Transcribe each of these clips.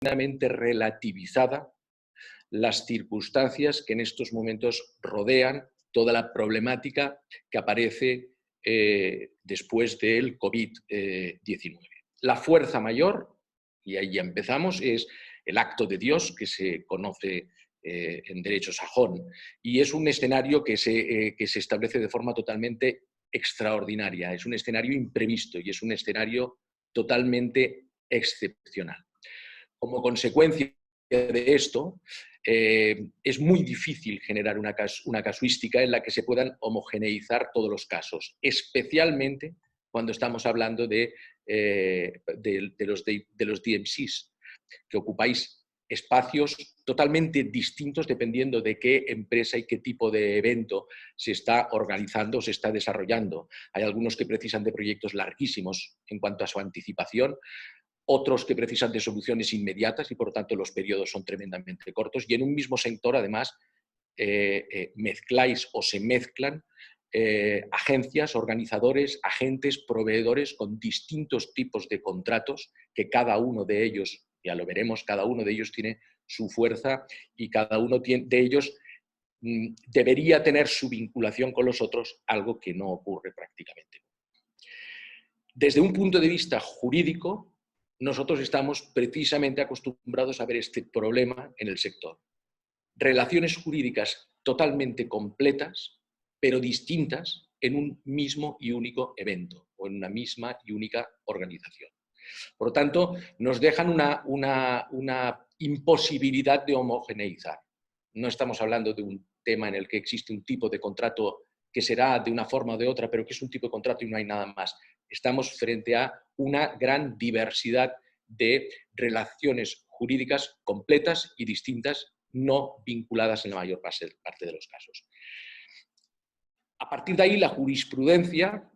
tremendamente relativizada las circunstancias que en estos momentos rodean toda la problemática que aparece después del COVID-19. La fuerza mayor, y ahí ya empezamos, es el acto de Dios, que se conoce en derecho sajón, y es un escenario que se establece de forma totalmente extraordinaria, es un escenario imprevisto y es un escenario totalmente excepcional. Como consecuencia de esto, es muy difícil generar una casuística en la que se puedan homogeneizar todos los casos, especialmente cuando estamos hablando de los DMCs, que ocupáis espacios totalmente distintos dependiendo de qué empresa y qué tipo de evento se está organizando o se está desarrollando. Hay algunos que precisan de proyectos larguísimos en cuanto a su anticipación, otros que precisan de soluciones inmediatas y por lo tanto los periodos son tremendamente cortos, y en un mismo sector además mezcláis o se mezclan agencias, organizadores, agentes, proveedores con distintos tipos de contratos que cada uno de ellos, ya lo veremos, cada uno de ellos tiene su fuerza y cada uno de ellos debería tener su vinculación con los otros, algo que no ocurre prácticamente. Desde un punto de vista jurídico, nosotros estamos precisamente acostumbrados a ver este problema en el sector. Relaciones jurídicas totalmente completas, pero distintas en un mismo y único evento o en una misma y única organización. Por lo tanto, nos dejan una imposibilidad de homogeneizar. No estamos hablando de un tema en el que existe un tipo de contrato que será de una forma o de otra, pero que es un tipo de contrato y no hay nada más. Estamos frente a una gran diversidad de relaciones jurídicas completas y distintas, no vinculadas en la mayor parte de los casos. A partir de ahí, la jurisprudencia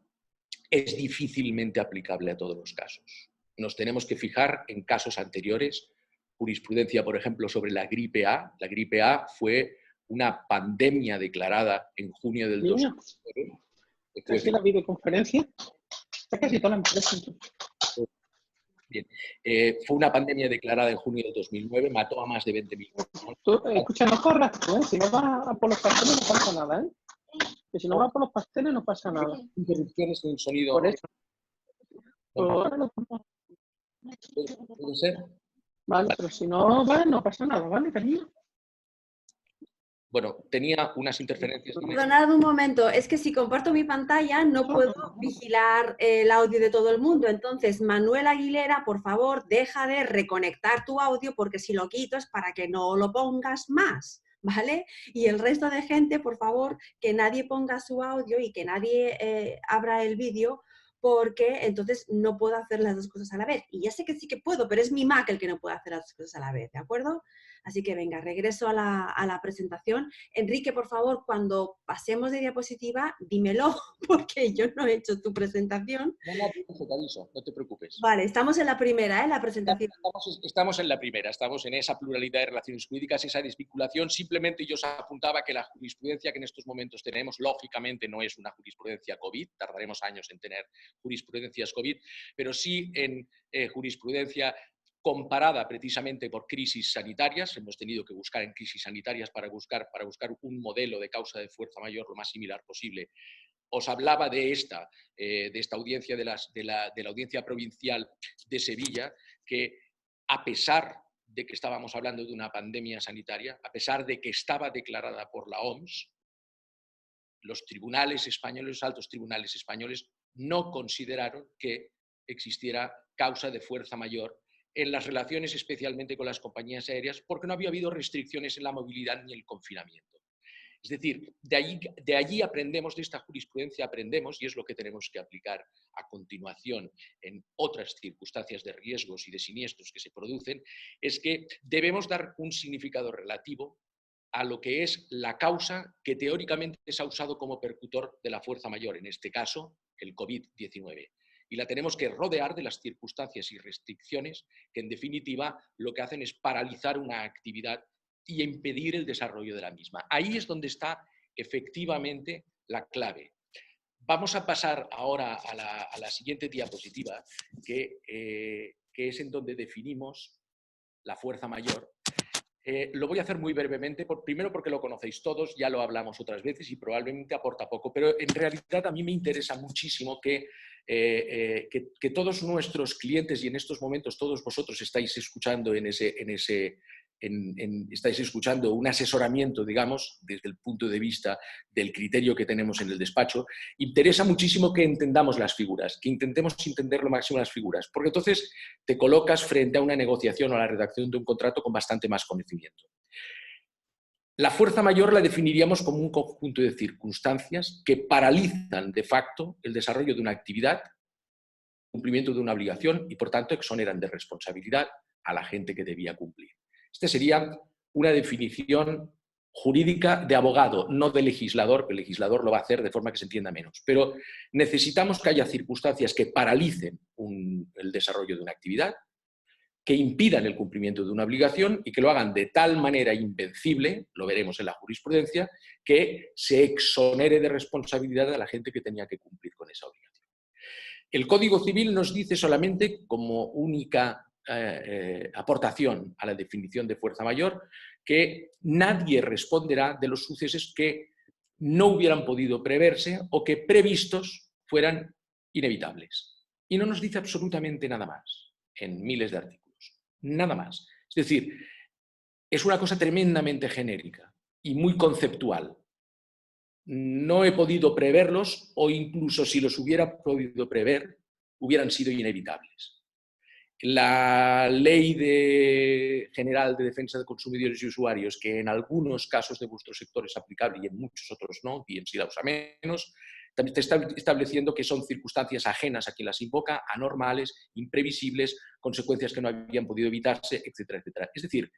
es difícilmente aplicable a todos los casos. Nos tenemos que fijar en casos anteriores, jurisprudencia, por ejemplo, sobre la gripe A. La gripe A fue una pandemia declarada en junio del 2009. ¿Casi la videoconferencia? Está casi toda la empresa. Bien. Fue una pandemia declarada en junio del 2009, mató a más de 20.000 personas. Escucha, no corras tú, ¿eh? Si no vas por los pasteles no pasa nada, ¿eh? Que si no vas por los pasteles no pasa nada. Interrupciones en el sonido. Por eso. ¿Puede ser? Vale, pero si no vas, no pasa nada, ¿vale, cariño? Bueno, tenía unas interferencias. Perdonad un momento, es que si comparto mi pantalla no puedo vigilar el audio de todo el mundo. Entonces, Manuel Aguilera, por favor, deja de reconectar tu audio porque si lo quito es para que no lo pongas más, ¿vale? Y el resto de gente, por favor, que nadie ponga su audio y que nadie abra el vídeo porque entonces no puedo hacer las dos cosas a la vez. Y ya sé que sí que puedo, pero es mi Mac el que no puede hacer las dos cosas a la vez, ¿de acuerdo? Así que venga, regreso a la presentación. Enrique, por favor, cuando pasemos de diapositiva, dímelo, porque yo no he hecho tu presentación. No, te aviso, no te preocupes. Vale, estamos en la primera, la presentación. Estamos en la primera, estamos en esa pluralidad de relaciones jurídicas, esa desvinculación. Simplemente yo os apuntaba que la jurisprudencia que en estos momentos tenemos, lógicamente no es una jurisprudencia COVID, tardaremos años en tener jurisprudencias COVID, pero sí en jurisprudencia comparada precisamente por crisis sanitarias. Hemos tenido que buscar en crisis sanitarias para buscar un modelo de causa de fuerza mayor lo más similar posible. Os hablaba de esta audiencia, de la audiencia provincial de Sevilla, que a pesar de que estábamos hablando de una pandemia sanitaria, a pesar de que estaba declarada por la OMS, los tribunales españoles, los altos tribunales españoles, no consideraron que existiera causa de fuerza mayor en las relaciones especialmente con las compañías aéreas, porque no había habido restricciones en la movilidad ni el confinamiento. Es decir, de allí aprendemos, de esta jurisprudencia aprendemos, y es lo que tenemos que aplicar a continuación en otras circunstancias de riesgos y de siniestros que se producen, es que debemos dar un significado relativo a lo que es la causa que teóricamente se ha usado como percutor de la fuerza mayor, en este caso el COVID-19. Y la tenemos que rodear de las circunstancias y restricciones que, en definitiva, lo que hacen es paralizar una actividad y impedir el desarrollo de la misma. Ahí es donde está efectivamente la clave. Vamos a pasar ahora a la siguiente diapositiva, que es en donde definimos la fuerza mayor. Lo voy a hacer muy brevemente, primero porque lo conocéis todos, ya lo hablamos otras veces y probablemente aporta poco, pero en realidad a mí me interesa muchísimo que todos nuestros clientes, y en estos momentos todos vosotros estáis escuchando estáis escuchando un asesoramiento, digamos, desde el punto de vista del criterio que tenemos en el despacho, interesa muchísimo que entendamos las figuras, que intentemos entender lo máximo las figuras, porque entonces te colocas frente a una negociación o a la redacción de un contrato con bastante más conocimiento. La fuerza mayor la definiríamos como un conjunto de circunstancias que paralizan de facto el desarrollo de una actividad, cumplimiento de una obligación y, por tanto, exoneran de responsabilidad a la gente que debía cumplir. Esta sería una definición jurídica de abogado, no de legislador, que el legislador lo va a hacer de forma que se entienda menos. Pero necesitamos que haya circunstancias que paralicen el desarrollo de una actividad, que impidan el cumplimiento de una obligación y que lo hagan de tal manera invencible, lo veremos en la jurisprudencia, que se exonere de responsabilidad a la gente que tenía que cumplir con esa obligación. El Código Civil nos dice solamente, como única aportación a la definición de fuerza mayor, que nadie responderá de los sucesos que no hubieran podido preverse o que previstos fueran inevitables. Y no nos dice absolutamente nada más en miles de artículos. Nada más. Es decir, es una cosa tremendamente genérica y muy conceptual. No he podido preverlos o incluso si los hubiera podido prever, hubieran sido inevitables. La Ley General de Defensa de Consumidores y Usuarios, que en algunos casos de vuestro sector es aplicable y en muchos otros no, bien si la usa menos, también está estableciendo que son circunstancias ajenas a quien las invoca, anormales, imprevisibles, consecuencias que no habían podido evitarse, etcétera, etcétera. Es decir,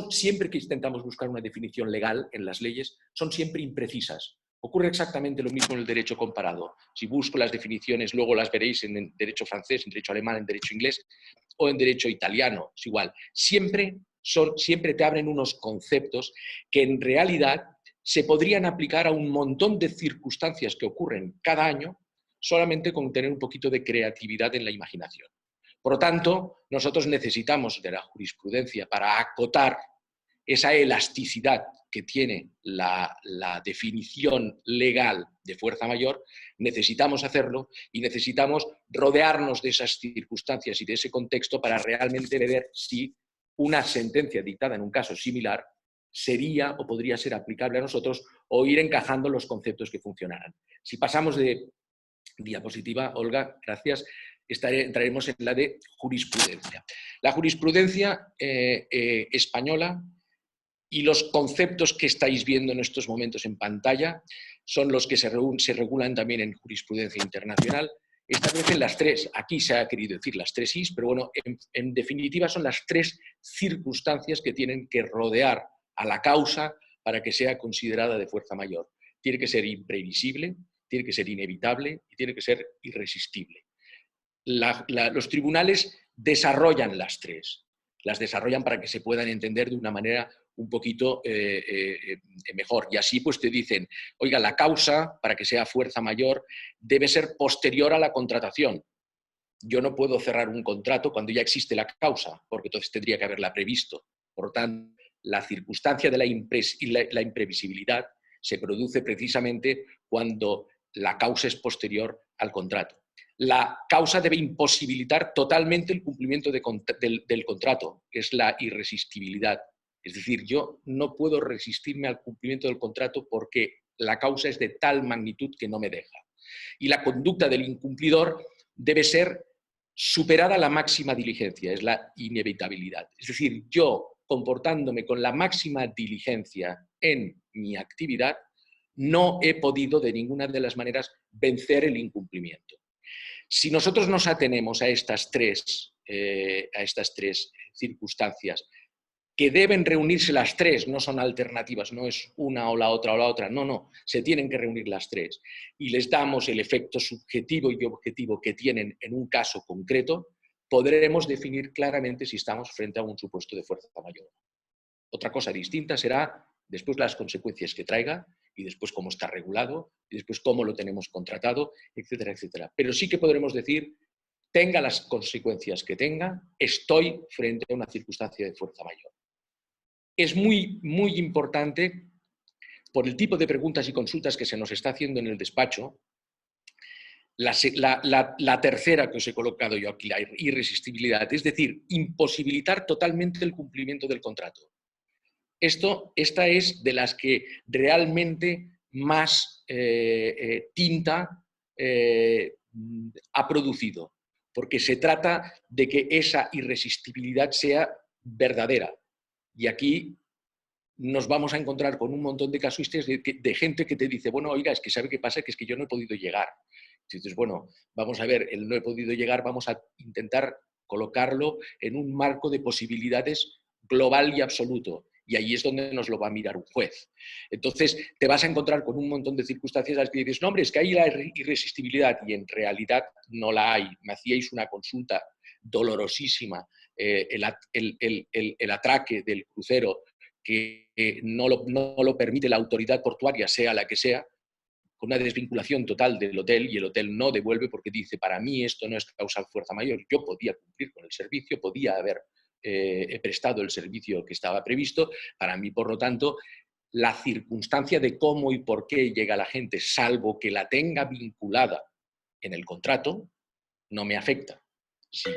siempre que intentamos buscar una definición legal en las leyes, son siempre imprecisas. Ocurre exactamente lo mismo en el derecho comparado. Si busco las definiciones, luego las veréis en derecho francés, en derecho alemán, en derecho inglés o en derecho italiano. Es igual. Siempre te abren unos conceptos que en realidad se podrían aplicar a un montón de circunstancias que ocurren cada año solamente con tener un poquito de creatividad en la imaginación. Por lo tanto, nosotros necesitamos de la jurisprudencia para acotar esa elasticidad que tiene la definición legal de fuerza mayor, necesitamos hacerlo y necesitamos rodearnos de esas circunstancias y de ese contexto para realmente ver si una sentencia dictada en un caso similar sería o podría ser aplicable a nosotros o ir encajando los conceptos que funcionaran. Si pasamos de diapositiva, Olga, gracias, entraremos en la de jurisprudencia. La jurisprudencia española y los conceptos que estáis viendo en estos momentos en pantalla son los que se regulan también en jurisprudencia internacional. Establecen las tres, aquí se ha querido decir las tres Is, pero bueno, en definitiva son las tres circunstancias que tienen que rodear a la causa para que sea considerada de fuerza mayor. Tiene que ser imprevisible, tiene que ser inevitable y tiene que ser irresistible. Los tribunales desarrollan las tres. Las desarrollan para que se puedan entender de una manera un poquito mejor. Y así pues te dicen, oiga, la causa, para que sea fuerza mayor, debe ser posterior a la contratación. Yo no puedo cerrar un contrato cuando ya existe la causa, porque entonces tendría que haberla previsto. Por lo tanto, la circunstancia de la imprevisibilidad se produce precisamente cuando la causa es posterior al contrato. La causa debe imposibilitar totalmente el cumplimiento del contrato, que es la irresistibilidad. Es decir, yo no puedo resistirme al cumplimiento del contrato porque la causa es de tal magnitud que no me deja. Y la conducta del incumplidor debe ser superada a la máxima diligencia, es la inevitabilidad. Es decir, yo, comportándome con la máxima diligencia en mi actividad, no he podido de ninguna de las maneras vencer el incumplimiento. Si nosotros nos atenemos a estas tres circunstancias, que deben reunirse las tres, no son alternativas, no es una o la otra, no, se tienen que reunir las tres y les damos el efecto subjetivo y objetivo que tienen en un caso concreto, podremos definir claramente si estamos frente a un supuesto de fuerza mayor. Otra cosa distinta será después las consecuencias que traiga y después cómo está regulado y después cómo lo tenemos contratado, etcétera, etcétera. Pero sí que podremos decir tenga las consecuencias que tenga, estoy frente a una circunstancia de fuerza mayor. Es muy, muy importante, por el tipo de preguntas y consultas que se nos está haciendo en el despacho, la tercera que os he colocado yo aquí, la irresistibilidad, es decir, imposibilitar totalmente el cumplimiento del contrato. Esta es de las que realmente más tinta ha producido, porque se trata de que esa irresistibilidad sea verdadera. Y aquí nos vamos a encontrar con un montón de casuísticas de gente que te dice, bueno, oiga, es que ¿sabe qué pasa? Que es que yo no he podido llegar. Entonces, bueno, vamos a ver, el no he podido llegar, vamos a intentar colocarlo en un marco de posibilidades global y absoluto. Y ahí es donde nos lo va a mirar un juez. Entonces, te vas a encontrar con un montón de circunstancias en las que dices, no, hombre, es que hay la irresistibilidad, y en realidad no la hay. Me hacíais una consulta dolorosísima, el atraque del crucero, que no lo permite la autoridad portuaria, sea la que sea, con una desvinculación total del hotel, y el hotel no devuelve porque dice, para mí esto no es causal fuerza mayor, yo podía cumplir con el servicio, podía haber prestado el servicio que estaba previsto, para mí, por lo tanto, la circunstancia de cómo y por qué llega la gente, salvo que la tenga vinculada en el contrato, no me afecta. Si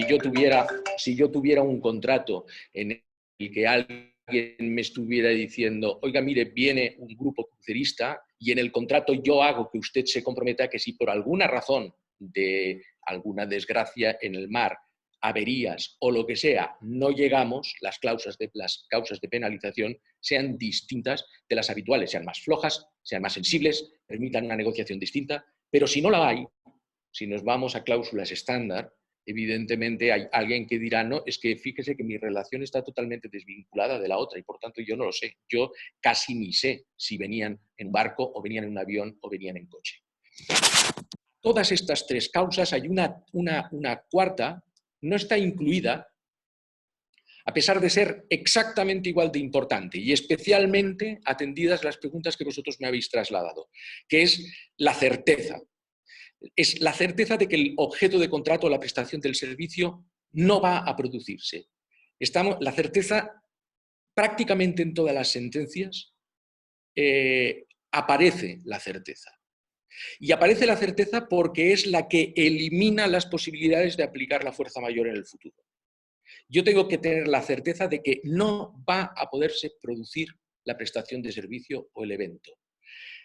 yo tuviera un contrato en el que alguien me estuviera diciendo, oiga, mire, viene un grupo crucerista y en el contrato yo hago que usted se comprometa a que si por alguna razón de alguna desgracia en el mar, averías o lo que sea, no llegamos, las causas de penalización sean distintas de las habituales, sean más flojas, sean más sensibles, permitan una negociación distinta, pero si no la hay, si nos vamos a cláusulas estándar, evidentemente hay alguien que dirá, no, es que fíjese que mi relación está totalmente desvinculada de la otra y por tanto yo no lo sé. Yo casi ni sé si venían en barco o venían en un avión o venían en coche. Todas estas tres causas, hay una cuarta, no está incluida, a pesar de ser exactamente igual de importante y especialmente atendidas las preguntas que vosotros me habéis trasladado, que es la certeza. Es la certeza de que el objeto de contrato o la prestación del servicio no va a producirse. La certeza, prácticamente en todas las sentencias, aparece la certeza. Y aparece la certeza porque es la que elimina las posibilidades de aplicar la fuerza mayor en el futuro. Yo tengo que tener la certeza de que no va a poderse producir la prestación de servicio o el evento.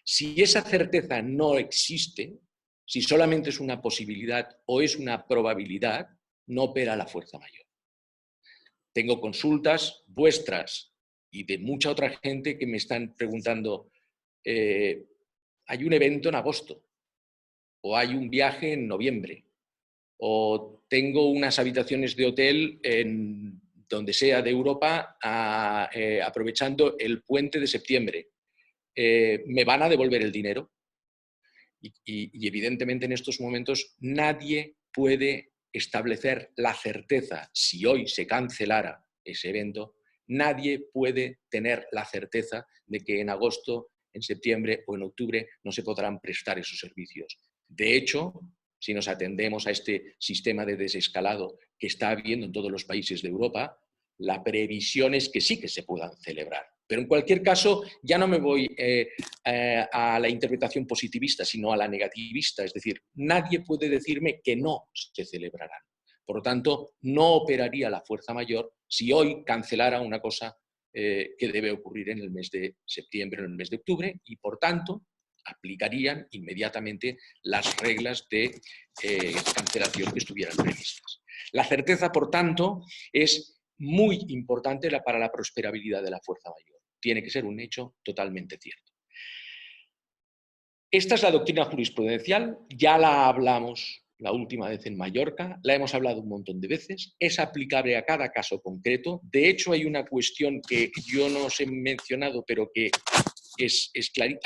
Si esa certeza no existe, si solamente es una posibilidad o es una probabilidad, no opera la fuerza mayor. Tengo consultas vuestras y de mucha otra gente que me están preguntando, hay un evento en agosto, o hay un viaje en noviembre, o tengo unas habitaciones de hotel en donde sea de Europa aprovechando el puente de septiembre. ¿Me van a devolver el dinero? Y evidentemente en estos momentos nadie puede establecer la certeza, si hoy se cancelara ese evento, nadie puede tener la certeza de que en agosto, en septiembre o en octubre no se podrán prestar esos servicios. De hecho, si nos atendemos a este sistema de desescalado que está habiendo en todos los países de Europa, la previsión es que sí que se puedan celebrar. Pero en cualquier caso, ya no me voy a la interpretación positivista, sino a la negativista. Es decir, nadie puede decirme que no se celebrarán. Por lo tanto, no operaría la fuerza mayor si hoy cancelara una cosa que debe ocurrir en el mes de septiembre o en el mes de octubre y, por tanto, aplicarían inmediatamente las reglas de cancelación que estuvieran previstas. La certeza, por tanto, es muy importante para la prosperabilidad de la fuerza mayor. Tiene que ser un hecho totalmente cierto. Esta es la doctrina jurisprudencial, ya la hablamos la última vez en Mallorca, la hemos hablado un montón de veces, es aplicable a cada caso concreto. De hecho, hay una cuestión que yo no os he mencionado, pero que es clara.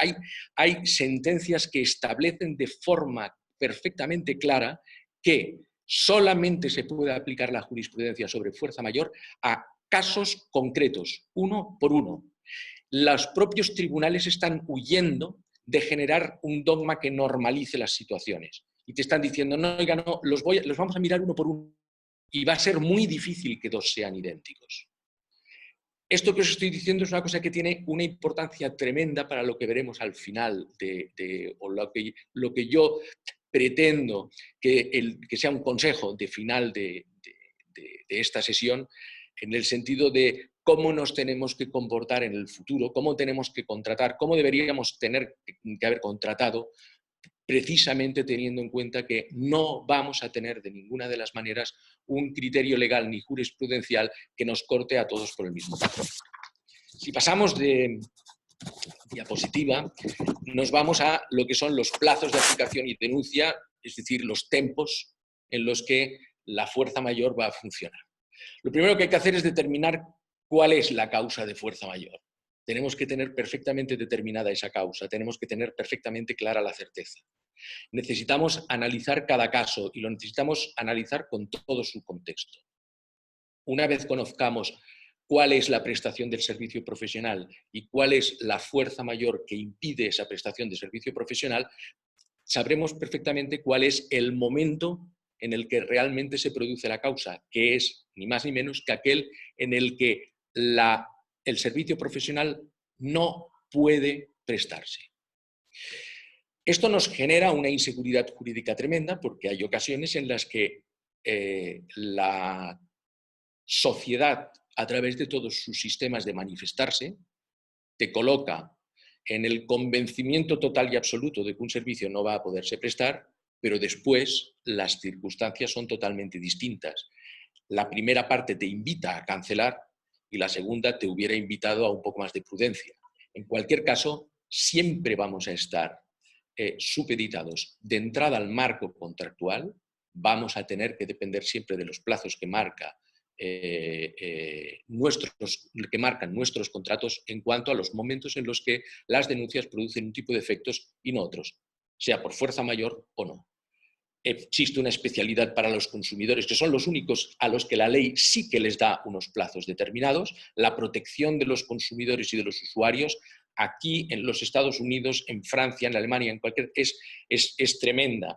Hay sentencias que establecen de forma perfectamente clara que solamente se puede aplicar la jurisprudencia sobre fuerza mayor a casos concretos, uno por uno. Los propios tribunales están huyendo de generar un dogma que normalice las situaciones. y te están diciendo, no, oiga, no, los vamos a mirar uno por uno y va a ser muy difícil que dos sean idénticos. Esto que os estoy diciendo es una cosa que tiene una importancia tremenda para lo que veremos al final, o lo que yo pretendo que sea un consejo de final de esta sesión, en el sentido de cómo nos tenemos que comportar en el futuro, cómo tenemos que contratar, cómo deberíamos tener que haber contratado, precisamente teniendo en cuenta que no vamos a tener de ninguna de las maneras un criterio legal ni jurisprudencial que nos corte a todos por el mismo patrón. Si pasamos de diapositiva, nos vamos a lo que son los plazos de aplicación y denuncia, es decir, los tempos en los que la fuerza mayor va a funcionar. Lo primero que hay que hacer es determinar cuál es la causa de fuerza mayor. Tenemos que tener perfectamente determinada esa causa, tenemos que tener perfectamente clara la certeza. Necesitamos analizar cada caso y lo necesitamos analizar con todo su contexto. Una vez conozcamos cuál es la prestación del servicio profesional y cuál es la fuerza mayor que impide esa prestación de servicio profesional, sabremos perfectamente cuál es el momento en el que realmente se produce la causa, que es ni más ni menos que aquel en el que el servicio profesional no puede prestarse. Esto nos genera una inseguridad jurídica tremenda porque hay ocasiones en las que la sociedad, a través de todos sus sistemas de manifestarse, te coloca en el convencimiento total y absoluto de que un servicio no va a poderse prestar, pero después las circunstancias son totalmente distintas. La primera parte te invita a cancelar y la segunda te hubiera invitado a un poco más de prudencia. En cualquier caso, siempre vamos a estar supeditados de entrada al marco contractual, vamos a tener que depender siempre de los plazos que marcan nuestros contratos en cuanto a los momentos en los que las denuncias producen un tipo de efectos y no otros, sea por fuerza mayor o no. Existe una especialidad para los consumidores, que son los únicos a los que la ley sí que les da unos plazos determinados. La protección de los consumidores y de los usuarios, aquí en los Estados Unidos, en Francia, en Alemania, en cualquier, es tremenda.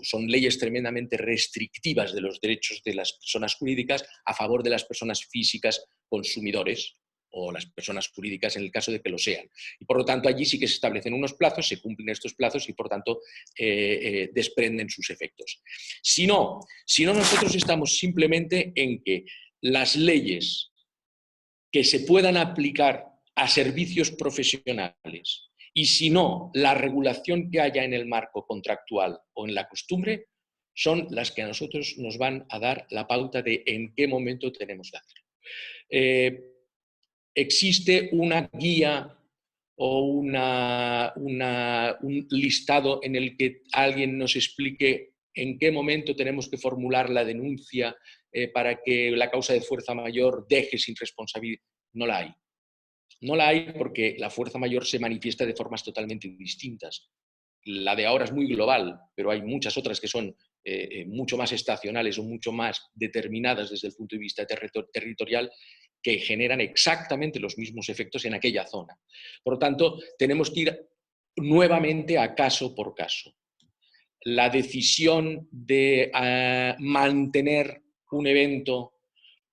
Son leyes tremendamente restrictivas de los derechos de las personas jurídicas a favor de las personas físicas consumidores, o las personas jurídicas en el caso de que lo sean. Y por lo tanto allí sí que se establecen unos plazos, se cumplen estos plazos y por tanto desprenden sus efectos. Si no, nosotros estamos simplemente en que las leyes que se puedan aplicar a servicios profesionales y si no, la regulación que haya en el marco contractual o en la costumbre son las que a nosotros nos van a dar la pauta de en qué momento tenemos que hacerlo. Existe una guía o un listado en el que alguien nos explique en qué momento tenemos que formular la denuncia para que la causa de fuerza mayor deje sin responsabilidad. No la hay. No la hay porque la fuerza mayor se manifiesta de formas totalmente distintas. La de ahora es muy global, pero hay muchas otras que son mucho más estacionales o mucho más determinadas desde el punto de vista territorial, que generan exactamente los mismos efectos en aquella zona. Por lo tanto, tenemos que ir nuevamente a caso por caso. La decisión de mantener un evento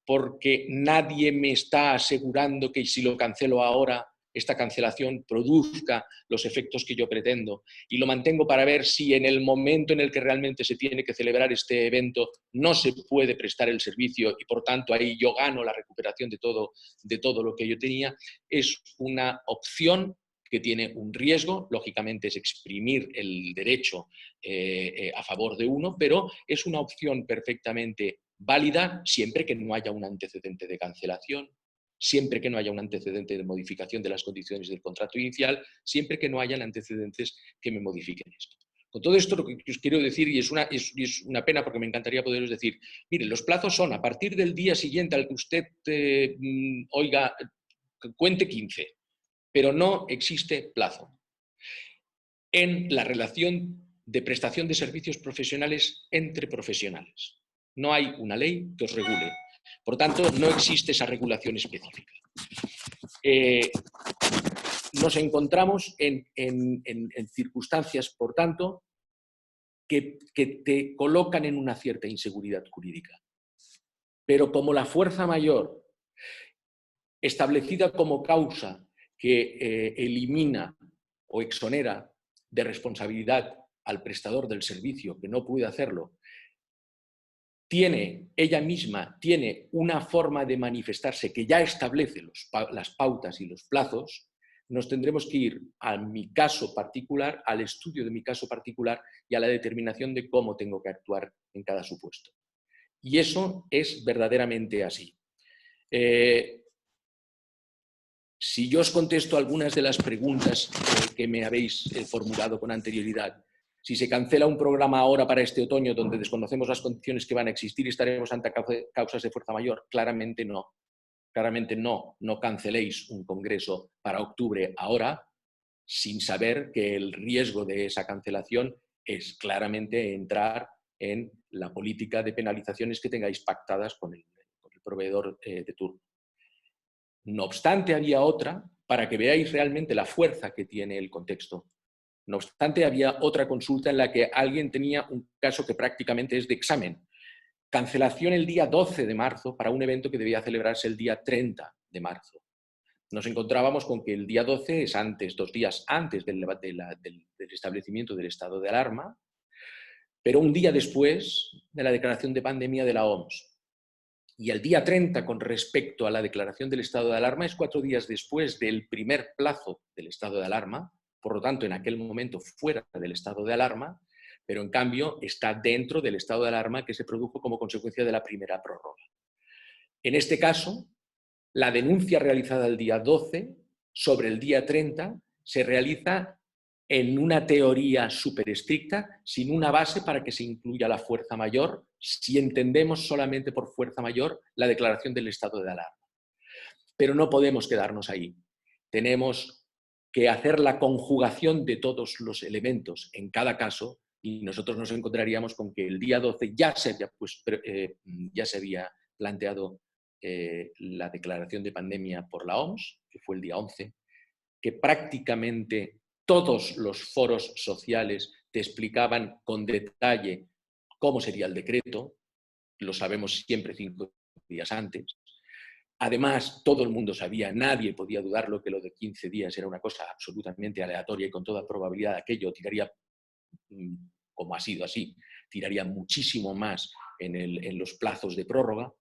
porque nadie me está asegurando que si lo cancelo ahora, esta cancelación produzca los efectos que yo pretendo y lo mantengo para ver si en el momento en el que realmente se tiene que celebrar este evento no se puede prestar el servicio y por tanto ahí yo gano la recuperación de todo lo que yo tenía, es una opción que tiene un riesgo, lógicamente es exprimir el derecho a favor de uno, pero es una opción perfectamente válida siempre que no haya un antecedente de cancelación, siempre que no haya un antecedente de modificación de las condiciones del contrato inicial, siempre que no hayan antecedentes que me modifiquen esto. Con todo esto lo que os quiero decir, y es una pena porque me encantaría poderos decir, miren, los plazos son a partir del día siguiente al que usted cuente 15, pero no existe plazo en la relación de prestación de servicios profesionales entre profesionales. No hay una ley que os regule. Por tanto, no existe esa regulación específica. Nos encontramos en circunstancias, por tanto, que te colocan en una cierta inseguridad jurídica. Pero como la fuerza mayor, establecida como causa que elimina o exonera de responsabilidad al prestador del servicio que no puede hacerlo, ella misma tiene una forma de manifestarse que ya establece las pautas y los plazos, nos tendremos que ir a mi caso particular, al estudio de mi caso particular y a la determinación de cómo tengo que actuar en cada supuesto. Y eso es verdaderamente así. Si yo os contesto algunas de las preguntas que me habéis formulado con anterioridad, si se cancela un programa ahora para este otoño donde desconocemos las condiciones que van a existir y estaremos ante causas de fuerza mayor, claramente no. Claramente no canceléis un congreso para octubre ahora sin saber que el riesgo de esa cancelación es claramente entrar en la política de penalizaciones que tengáis pactadas con el proveedor de turno. No obstante, había otra, para que veáis realmente la fuerza que tiene el contexto. No obstante, había otra consulta en la que alguien tenía un caso que prácticamente es de examen. Cancelación el día 12 de marzo para un evento que debía celebrarse el día 30 de marzo. Nos encontrábamos con que el día 12 es antes, 2 días antes del establecimiento del estado de alarma, pero un día después de la declaración de pandemia de la OMS. Y el día 30, con respecto a la declaración del estado de alarma, es 4 días después del primer plazo del estado de alarma, por lo tanto, en aquel momento fuera del estado de alarma, pero en cambio está dentro del estado de alarma que se produjo como consecuencia de la primera prórroga. En este caso, la denuncia realizada el día 12 sobre el día 30 se realiza en una teoría súper estricta, sin una base para que se incluya la fuerza mayor, si entendemos solamente por fuerza mayor la declaración del estado de alarma. Pero no podemos quedarnos ahí. Tenemos que hacer la conjugación de todos los elementos en cada caso y nosotros nos encontraríamos con que el día 12 ya se había planteado la declaración de pandemia por la OMS, que fue el día 11, que prácticamente todos los foros sociales te explicaban con detalle cómo sería el decreto, lo sabemos siempre 5 días antes. Además, todo el mundo sabía, nadie podía dudarlo, que lo de 15 días era una cosa absolutamente aleatoria y con toda probabilidad aquello tiraría, como ha sido así, tiraría muchísimo más en los plazos de prórroga.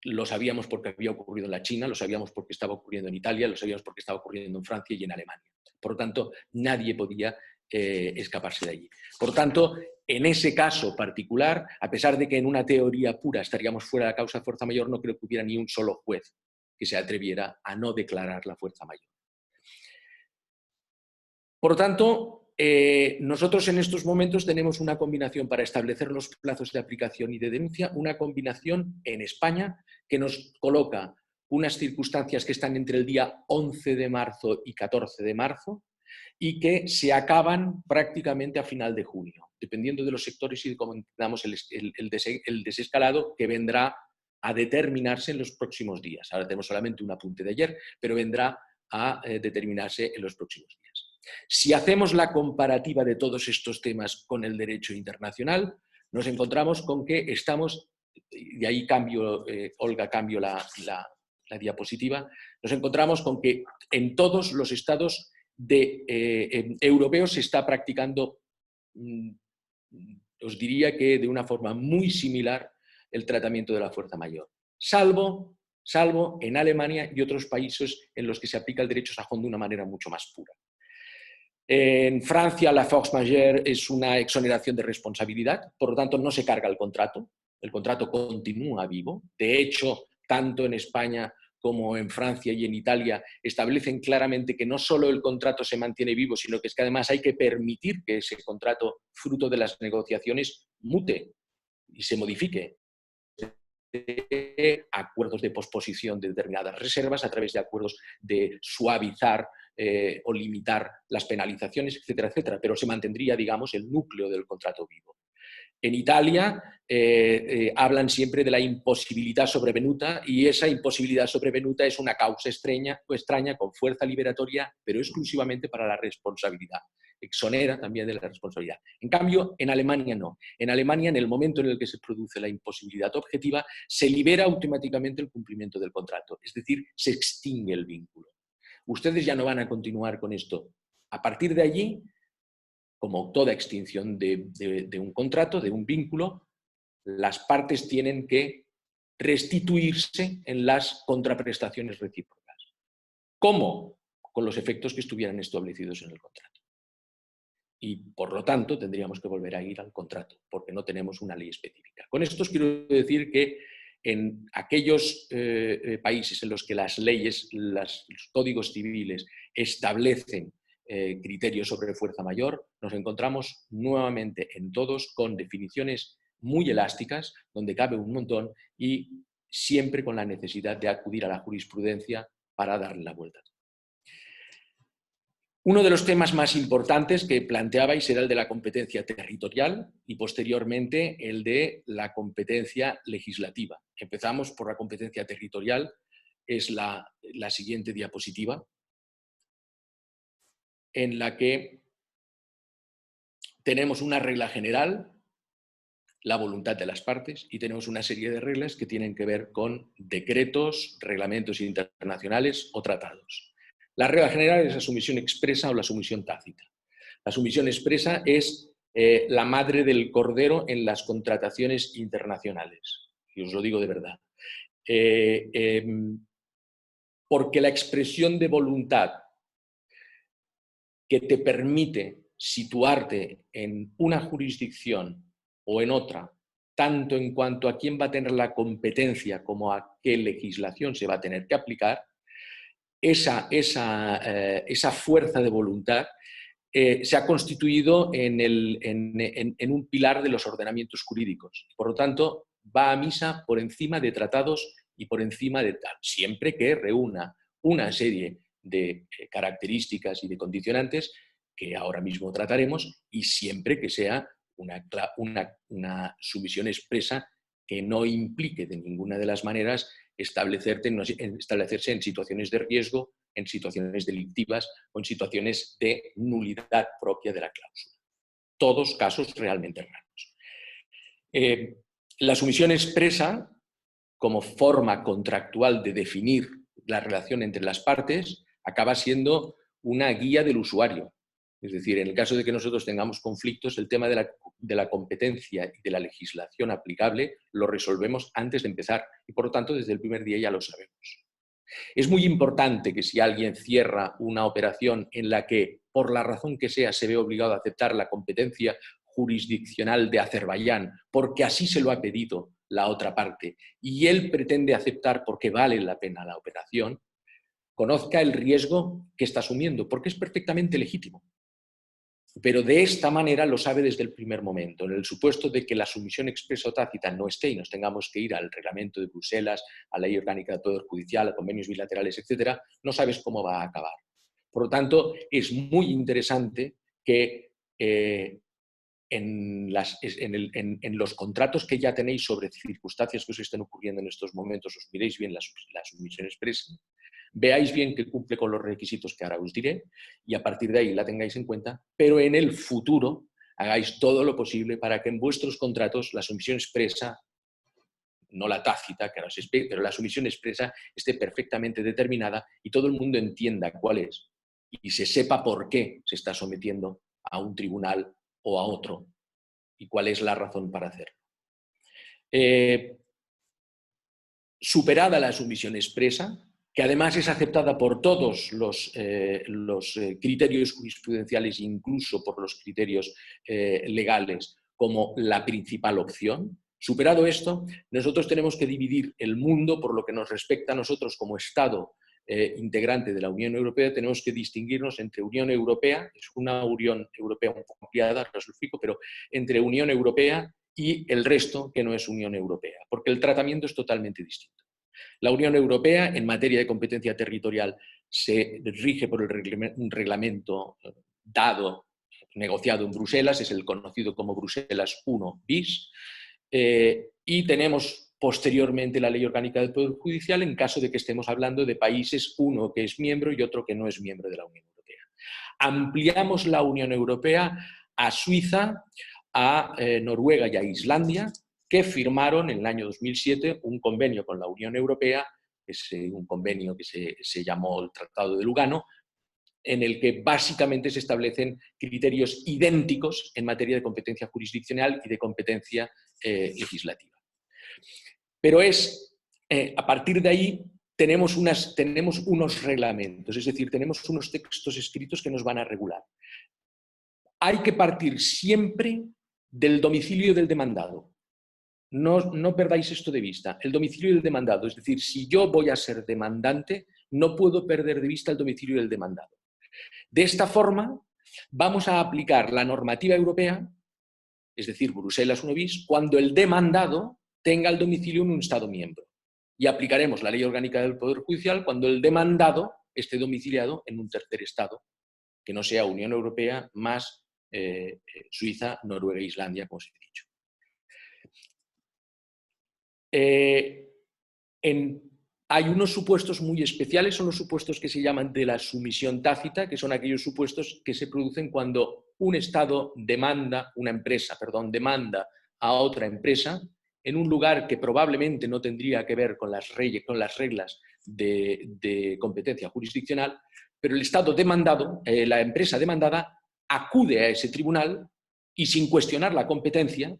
Lo sabíamos porque había ocurrido en la China, lo sabíamos porque estaba ocurriendo en Italia, lo sabíamos porque estaba ocurriendo en Francia y en Alemania. Por lo tanto, nadie podía escaparse de allí. Por lo tanto, en ese caso particular, a pesar de que en una teoría pura estaríamos fuera de la causa de fuerza mayor, no creo que hubiera ni un solo juez que se atreviera a no declarar la fuerza mayor. Por lo tanto, nosotros en estos momentos tenemos una combinación para establecer los plazos de aplicación y de denuncia, una combinación en España que nos coloca unas circunstancias que están entre el día 11 de marzo y 14 de marzo y que se acaban prácticamente a final de junio, dependiendo de los sectores y de cómo entendamos el desescalado que vendrá a determinarse en los próximos días. Ahora tenemos solamente un apunte de ayer, pero vendrá a determinarse en los próximos días. Si hacemos la comparativa de todos estos temas con el derecho internacional, nos encontramos con que estamos, y ahí cambio, Olga, cambio la diapositiva, nos encontramos con que en todos los estados europeos se está practicando, os diría que de una forma muy similar, el tratamiento de la fuerza mayor, salvo en Alemania y otros países en los que se aplica el derecho sajón de una manera mucho más pura. En Francia la force majeure es una exoneración de responsabilidad, por lo tanto no se carga el contrato continúa vivo. De hecho, tanto en España como en Francia y en Italia establecen claramente que no solo el contrato se mantiene vivo, sino que es que además hay que permitir que ese contrato, fruto de las negociaciones, mute y se modifique. Acuerdos de posposición de determinadas reservas a través de acuerdos de suavizar o limitar las penalizaciones, etcétera, etcétera, pero se mantendría, digamos, el núcleo del contrato vivo. En Italia hablan siempre de la imposibilidad sobrevenuta y esa imposibilidad sobrevenuta es una causa extraña con fuerza liberatoria, pero exclusivamente para la responsabilidad. exonera también de la responsabilidad. En cambio, en Alemania no. En Alemania, en el momento en el que se produce la imposibilidad objetiva, se libera automáticamente el cumplimiento del contrato, es decir, se extingue el vínculo. Ustedes ya no van a continuar con esto. A partir de allí, como toda extinción de un contrato, de un vínculo, las partes tienen que restituirse en las contraprestaciones recíprocas. ¿Cómo? Con los efectos que estuvieran establecidos en el contrato. Y, por lo tanto, tendríamos que volver a ir al contrato, porque no tenemos una ley específica. Con esto os quiero decir que en aquellos países en los que las leyes, los códigos civiles establecen criterios sobre fuerza mayor, nos encontramos nuevamente en todos con definiciones muy elásticas, donde cabe un montón y siempre con la necesidad de acudir a la jurisprudencia para darle la vuelta. Uno de los temas más importantes que planteabais era el de la competencia territorial y posteriormente el de la competencia legislativa. Empezamos por la competencia territorial, es la siguiente diapositiva, en la que tenemos una regla general, la voluntad de las partes, y tenemos una serie de reglas que tienen que ver con decretos, reglamentos internacionales o tratados. La regla general es la sumisión expresa o la sumisión tácita. La sumisión expresa es la madre del cordero en las contrataciones internacionales, y os lo digo de verdad. Porque la expresión de voluntad que te permite situarte en una jurisdicción o en otra, tanto en cuanto a quién va a tener la competencia como a qué legislación se va a tener que aplicar, esa fuerza de voluntad se ha constituido en un pilar de los ordenamientos jurídicos. Por lo tanto, va a misa por encima de tratados y por encima de tal, siempre que reúna una serie de características y de condicionantes que ahora mismo trataremos y siempre que sea una sumisión expresa que no implique de ninguna de las maneras establecerse en situaciones de riesgo, en situaciones delictivas o en situaciones de nulidad propia de la cláusula. Todos casos realmente raros. La sumisión expresa, como forma contractual de definir la relación entre las partes, acaba siendo una guía del usuario. Es decir, en el caso de que nosotros tengamos conflictos, el tema de la competencia y de la legislación aplicable lo resolvemos antes de empezar y, por lo tanto, desde el primer día ya lo sabemos. Es muy importante que si alguien cierra una operación en la que, por la razón que sea, se ve obligado a aceptar la competencia jurisdiccional de Azerbaiyán, porque así se lo ha pedido la otra parte, y él pretende aceptar porque vale la pena la operación, conozca el riesgo que está asumiendo, porque es perfectamente legítimo. Pero de esta manera lo sabe desde el primer momento. En el supuesto de que la sumisión expresa o tácita no esté y nos tengamos que ir al reglamento de Bruselas, a la ley orgánica del Poder Judicial, a convenios bilaterales, etc., no sabes cómo va a acabar. Por lo tanto, es muy interesante que en los contratos que ya tenéis sobre circunstancias que os estén ocurriendo en estos momentos, os miréis bien la sumisión expresa, veáis bien que cumple con los requisitos que ahora os diré y a partir de ahí la tengáis en cuenta, pero en el futuro hagáis todo lo posible para que en vuestros contratos la sumisión expresa, no la tácita, que no se espera, pero la sumisión expresa esté perfectamente determinada y todo el mundo entienda cuál es y se sepa por qué se está sometiendo a un tribunal o a otro y cuál es la razón para hacerlo. Superada la sumisión expresa, que además es aceptada por todos los criterios jurisprudenciales, incluso por los criterios legales, como la principal opción. Superado esto, nosotros tenemos que dividir el mundo, por lo que nos respecta a nosotros como Estado integrante de la Unión Europea, tenemos que distinguirnos entre Unión Europea, es una Unión Europea un poco ampliada, ahora os lo explico, pero entre Unión Europea y el resto que no es Unión Europea, porque el tratamiento es totalmente distinto. La Unión Europea, en materia de competencia territorial, se rige por un reglamento dado, negociado en Bruselas, es el conocido como Bruselas I bis, y tenemos posteriormente la Ley Orgánica del Poder Judicial en caso de que estemos hablando de países, uno que es miembro y otro que no es miembro de la Unión Europea. ampliamos la Unión Europea a Suiza, a Noruega y a Islandia, que firmaron en el año 2007 un convenio con la Unión Europea, un convenio que se llamó el Tratado de Lugano, en el que básicamente se establecen criterios idénticos en materia de competencia jurisdiccional y de competencia legislativa. Pero a partir de ahí tenemos unos reglamentos, es decir, tenemos unos textos escritos que nos van a regular. Hay que partir siempre del domicilio del demandado. No perdáis esto de vista. El domicilio del demandado, es decir, si yo voy a ser demandante, no puedo perder de vista el domicilio del demandado. De esta forma, vamos a aplicar la normativa europea, es decir, Bruselas 1 bis, cuando el demandado tenga el domicilio en un Estado miembro. Y aplicaremos la Ley Orgánica del Poder Judicial cuando el demandado esté domiciliado en un tercer Estado, que no sea Unión Europea más Suiza, Noruega e Islandia, como os he dicho. Hay unos supuestos muy especiales, son los supuestos que se llaman de la sumisión tácita, que son aquellos supuestos que se producen cuando un Estado demanda a otra empresa en un lugar que probablemente no tendría que ver con las reglas de competencia jurisdiccional, pero el Estado demandado, la empresa demandada, acude a ese tribunal y sin cuestionar la competencia,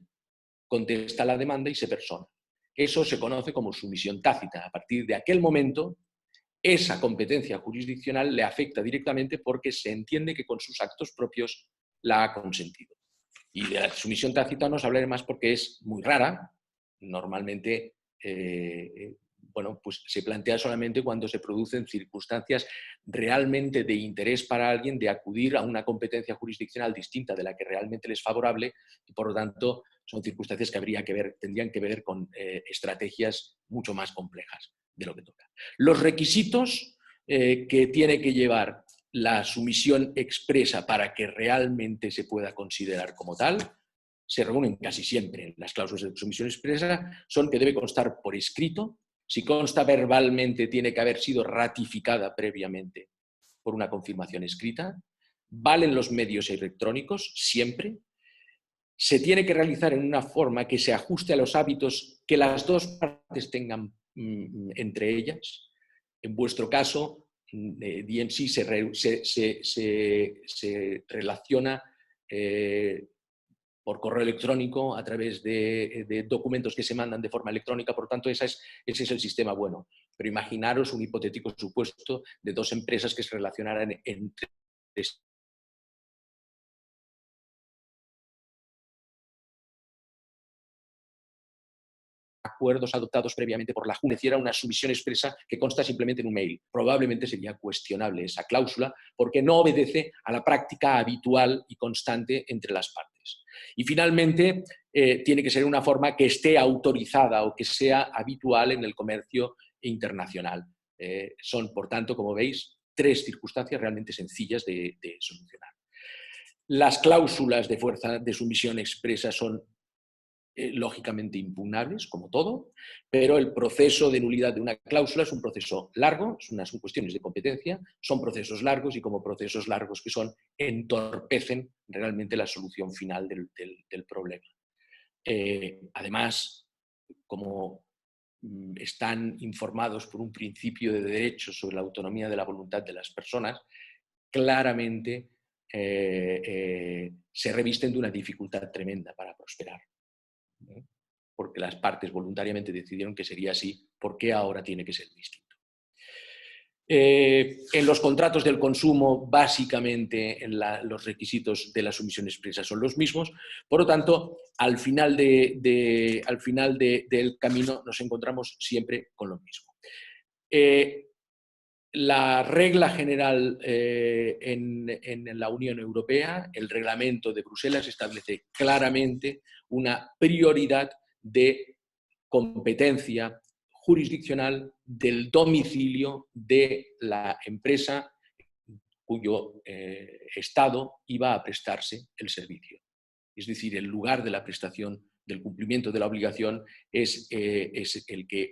contesta la demanda y se persona. Eso se conoce como sumisión tácita. A partir de aquel momento, esa competencia jurisdiccional le afecta directamente porque se entiende que con sus actos propios la ha consentido. Y de la sumisión tácita no os hablaré más porque es muy rara. Normalmente pues se plantea solamente cuando se producen circunstancias realmente de interés para alguien de acudir a una competencia jurisdiccional distinta de la que realmente le es favorable y, por lo tanto, son circunstancias que tendrían que ver con estrategias mucho más complejas de lo que toca. Los requisitos que tiene que llevar la sumisión expresa para que realmente se pueda considerar como tal se reúnen casi siempre en las cláusulas de sumisión expresa, son que debe constar por escrito. Si consta verbalmente, tiene que haber sido ratificada previamente por una confirmación escrita. Valen los medios electrónicos, siempre. Se tiene que realizar en una forma que se ajuste a los hábitos que las dos partes tengan entre ellas. En vuestro caso, DMC se relaciona por correo electrónico a través de documentos que se mandan de forma electrónica, por tanto ese es el sistema bueno. Pero imaginaros un hipotético supuesto de dos empresas que se relacionaran entre acuerdos adoptados previamente por la Junta, hiciera una sumisión expresa que consta simplemente en un mail. Probablemente sería cuestionable esa cláusula porque no obedece a la práctica habitual y constante entre las partes. Y finalmente, tiene que ser una forma que esté autorizada o que sea habitual en el comercio internacional. Son, por tanto, como veis, tres circunstancias realmente sencillas de solucionar. Las cláusulas de fuerza de sumisión expresa son lógicamente impugnables, como todo, pero el proceso de nulidad de una cláusula es un proceso largo, son cuestiones de competencia, son procesos largos y como procesos largos que son, entorpecen realmente la solución final del problema. Además, como están informados por un principio de derecho sobre la autonomía de la voluntad de las personas, claramente se revisten de una dificultad tremenda para prosperar. Porque las partes voluntariamente decidieron que sería así, ¿por qué ahora tiene que ser distinto? En los contratos del consumo, básicamente los requisitos de la sumisión expresa son los mismos, por lo tanto, al final del camino nos encontramos siempre con lo mismo. La regla general en la Unión Europea, el reglamento de Bruselas, establece claramente una prioridad de competencia jurisdiccional del domicilio de la empresa cuyo Estado iba a prestarse el servicio. Es decir, el lugar de la prestación del cumplimiento de la obligación es el que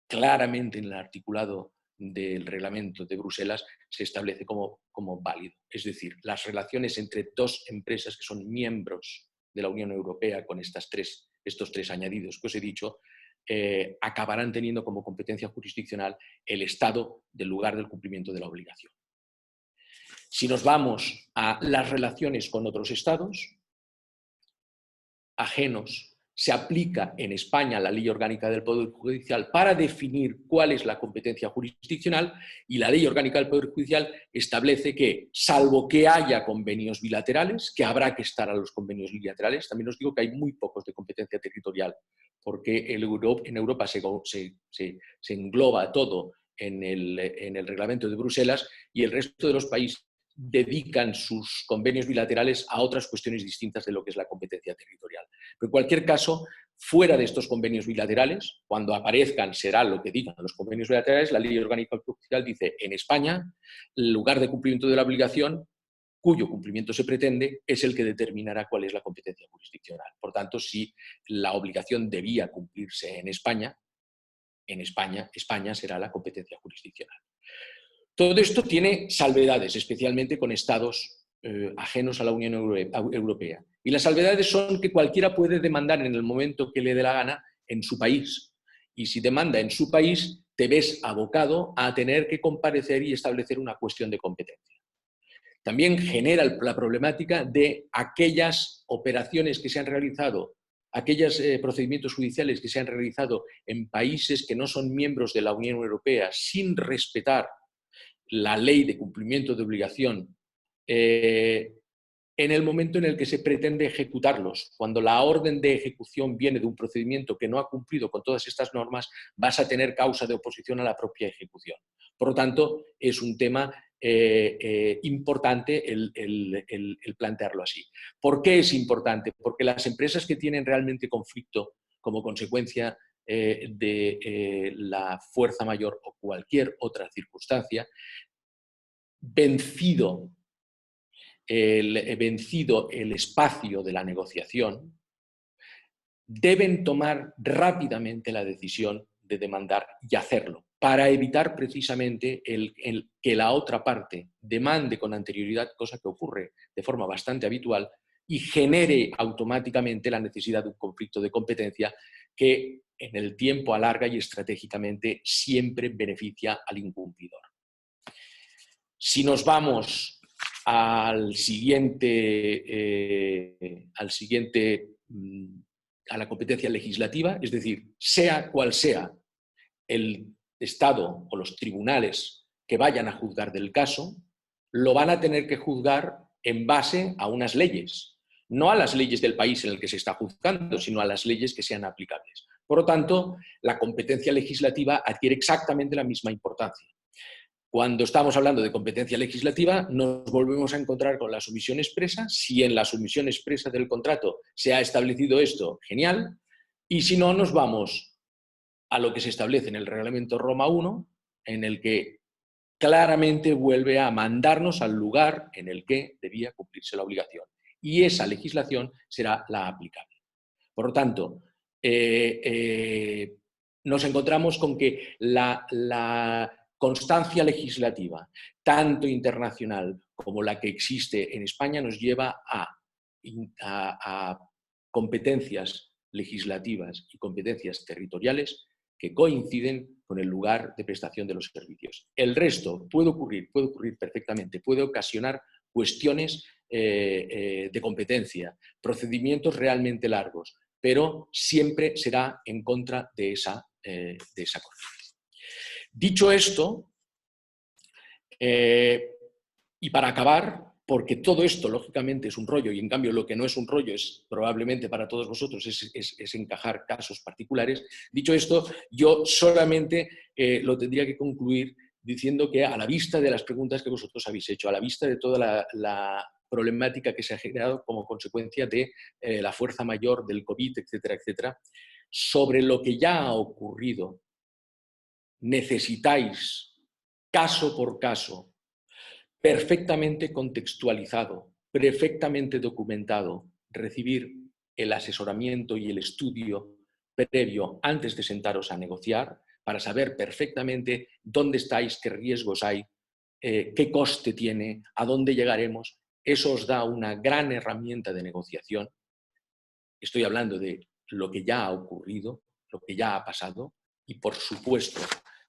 claramente en el articulado del reglamento de Bruselas se establece como válido. Es decir, las relaciones entre dos empresas que son miembros de la Unión Europea con estos tres añadidos que os he dicho, acabarán teniendo como competencia jurisdiccional el Estado del lugar del cumplimiento de la obligación. Si nos vamos a las relaciones con otros Estados ajenos, se aplica en España la Ley Orgánica del Poder Judicial para definir cuál es la competencia jurisdiccional, y la Ley Orgánica del Poder Judicial establece que, salvo que haya convenios bilaterales, que habrá que estar a los convenios bilaterales, también os digo que hay muy pocos de competencia territorial, porque en Europa se engloba todo en el reglamento de Bruselas, y el resto de los países dedican sus convenios bilaterales a otras cuestiones distintas de lo que es la competencia territorial. Pero en cualquier caso, fuera de estos convenios bilaterales, cuando aparezcan será lo que digan los convenios bilaterales, la Ley Orgánica Judicial dice: en España, el lugar de cumplimiento de la obligación, cuyo cumplimiento se pretende, es el que determinará cuál es la competencia jurisdiccional. Por tanto, si la obligación debía cumplirse en España, España será la competencia jurisdiccional. Todo esto tiene salvedades, especialmente con estados ajenos a la Unión Europea. Y las salvedades son que cualquiera puede demandar en el momento que le dé la gana en su país. Y si demanda en su país, te ves abocado a tener que comparecer y establecer una cuestión de competencia. También genera la problemática de aquellas operaciones que se han realizado, aquellos procedimientos judiciales que se han realizado en países que no son miembros de la Unión Europea sin respetar la ley de cumplimiento de obligación, en el momento en el que se pretende ejecutarlos. Cuando la orden de ejecución viene de un procedimiento que no ha cumplido con todas estas normas, vas a tener causa de oposición a la propia ejecución. Por lo tanto, es un tema importante el plantearlo así. ¿Por qué es importante? Porque las empresas que tienen realmente conflicto como consecuencia de la fuerza mayor o cualquier otra circunstancia, vencido el espacio de la negociación, deben tomar rápidamente la decisión de demandar y hacerlo, para evitar precisamente que la otra parte demande con anterioridad, cosa que ocurre de forma bastante habitual, y genere automáticamente la necesidad de un conflicto de competencia que en el tiempo alarga y estratégicamente siempre beneficia al incumplidor. Si nos vamos a la competencia legislativa, es decir, sea cual sea el Estado o los tribunales que vayan a juzgar del caso, lo van a tener que juzgar en base a unas leyes, no a las leyes del país en el que se está juzgando, sino a las leyes que sean aplicables. Por lo tanto, la competencia legislativa adquiere exactamente la misma importancia. Cuando estamos hablando de competencia legislativa, nos volvemos a encontrar con la sumisión expresa. Si en la sumisión expresa del contrato se ha establecido esto, genial. Y si no, nos vamos a lo que se establece en el Reglamento Roma I, en el que claramente vuelve a mandarnos al lugar en el que debía cumplirse la obligación. Y esa legislación será la aplicable. Por lo tanto, nos encontramos con que la constancia legislativa, tanto internacional como la que existe en España, nos lleva a competencias legislativas y competencias territoriales que coinciden con el lugar de prestación de los servicios. El resto puede ocurrir perfectamente, puede ocasionar cuestiones de competencia, procedimientos realmente largos, pero siempre será en contra de esa corriente. Dicho esto, y para acabar, porque todo esto lógicamente es un rollo y en cambio lo que no es un rollo es probablemente para todos vosotros es encajar casos particulares, dicho esto, yo solamente lo tendría que concluir diciendo que a la vista de las preguntas que vosotros habéis hecho, a la vista de toda la problemática que se ha generado como consecuencia de la fuerza mayor del COVID, etcétera, etcétera, sobre lo que ya ha ocurrido, necesitáis, caso por caso, perfectamente contextualizado, perfectamente documentado, recibir el asesoramiento y el estudio previo antes de sentaros a negociar, para saber perfectamente dónde estáis, qué riesgos hay, qué coste tiene, a dónde llegaremos. Eso os da una gran herramienta de negociación. Estoy hablando de lo que ya ha ocurrido, lo que ya ha pasado, y por supuesto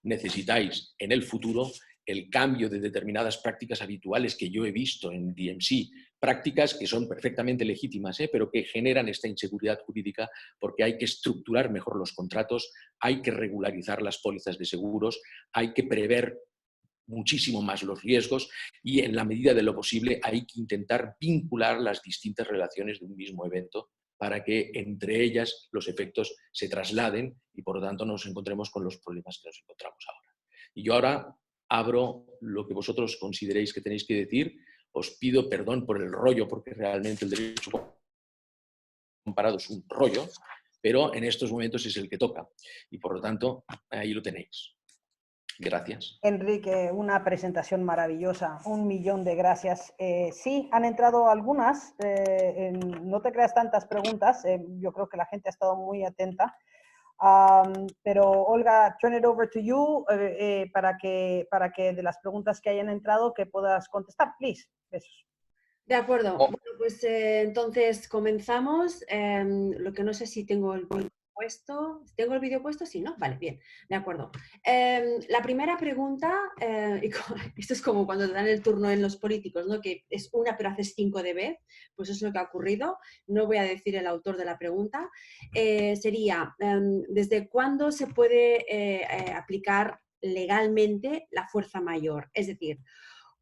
necesitáis en el futuro el cambio de determinadas prácticas habituales que yo he visto en DMC, prácticas que son perfectamente legítimas, pero que generan esta inseguridad jurídica porque hay que estructurar mejor los contratos, hay que regularizar las pólizas de seguros, hay que prever muchísimo más los riesgos y en la medida de lo posible hay que intentar vincular las distintas relaciones de un mismo evento para que entre ellas los efectos se trasladen y por lo tanto nos encontremos con los problemas que nos encontramos ahora. Y yo ahora abro lo que vosotros consideréis que tenéis que decir. Os pido perdón por el rollo, porque realmente el derecho comparado es un rollo, pero en estos momentos es el que toca. Y por lo tanto, ahí lo tenéis. Gracias. Enrique, una presentación maravillosa. 1.000.000 de gracias. Sí, han entrado algunas. No te creas tantas preguntas. Yo creo que la gente ha estado muy atenta. Pero Olga, turn it over to you para que de las preguntas que hayan entrado que puedas contestar, please. Besos. De acuerdo. Bueno, pues entonces comenzamos. Lo que no sé si tengo el vídeo puesto. ¿Tengo el vídeo puesto? Sí, ¿no? Vale, bien. De acuerdo. La primera pregunta, esto es como cuando te dan el turno en los políticos, ¿no? Que es una pero haces 5 de vez. Pues eso es lo que ha ocurrido. No voy a decir el autor de la pregunta. Sería, ¿desde cuándo se puede aplicar legalmente la fuerza mayor? Es decir,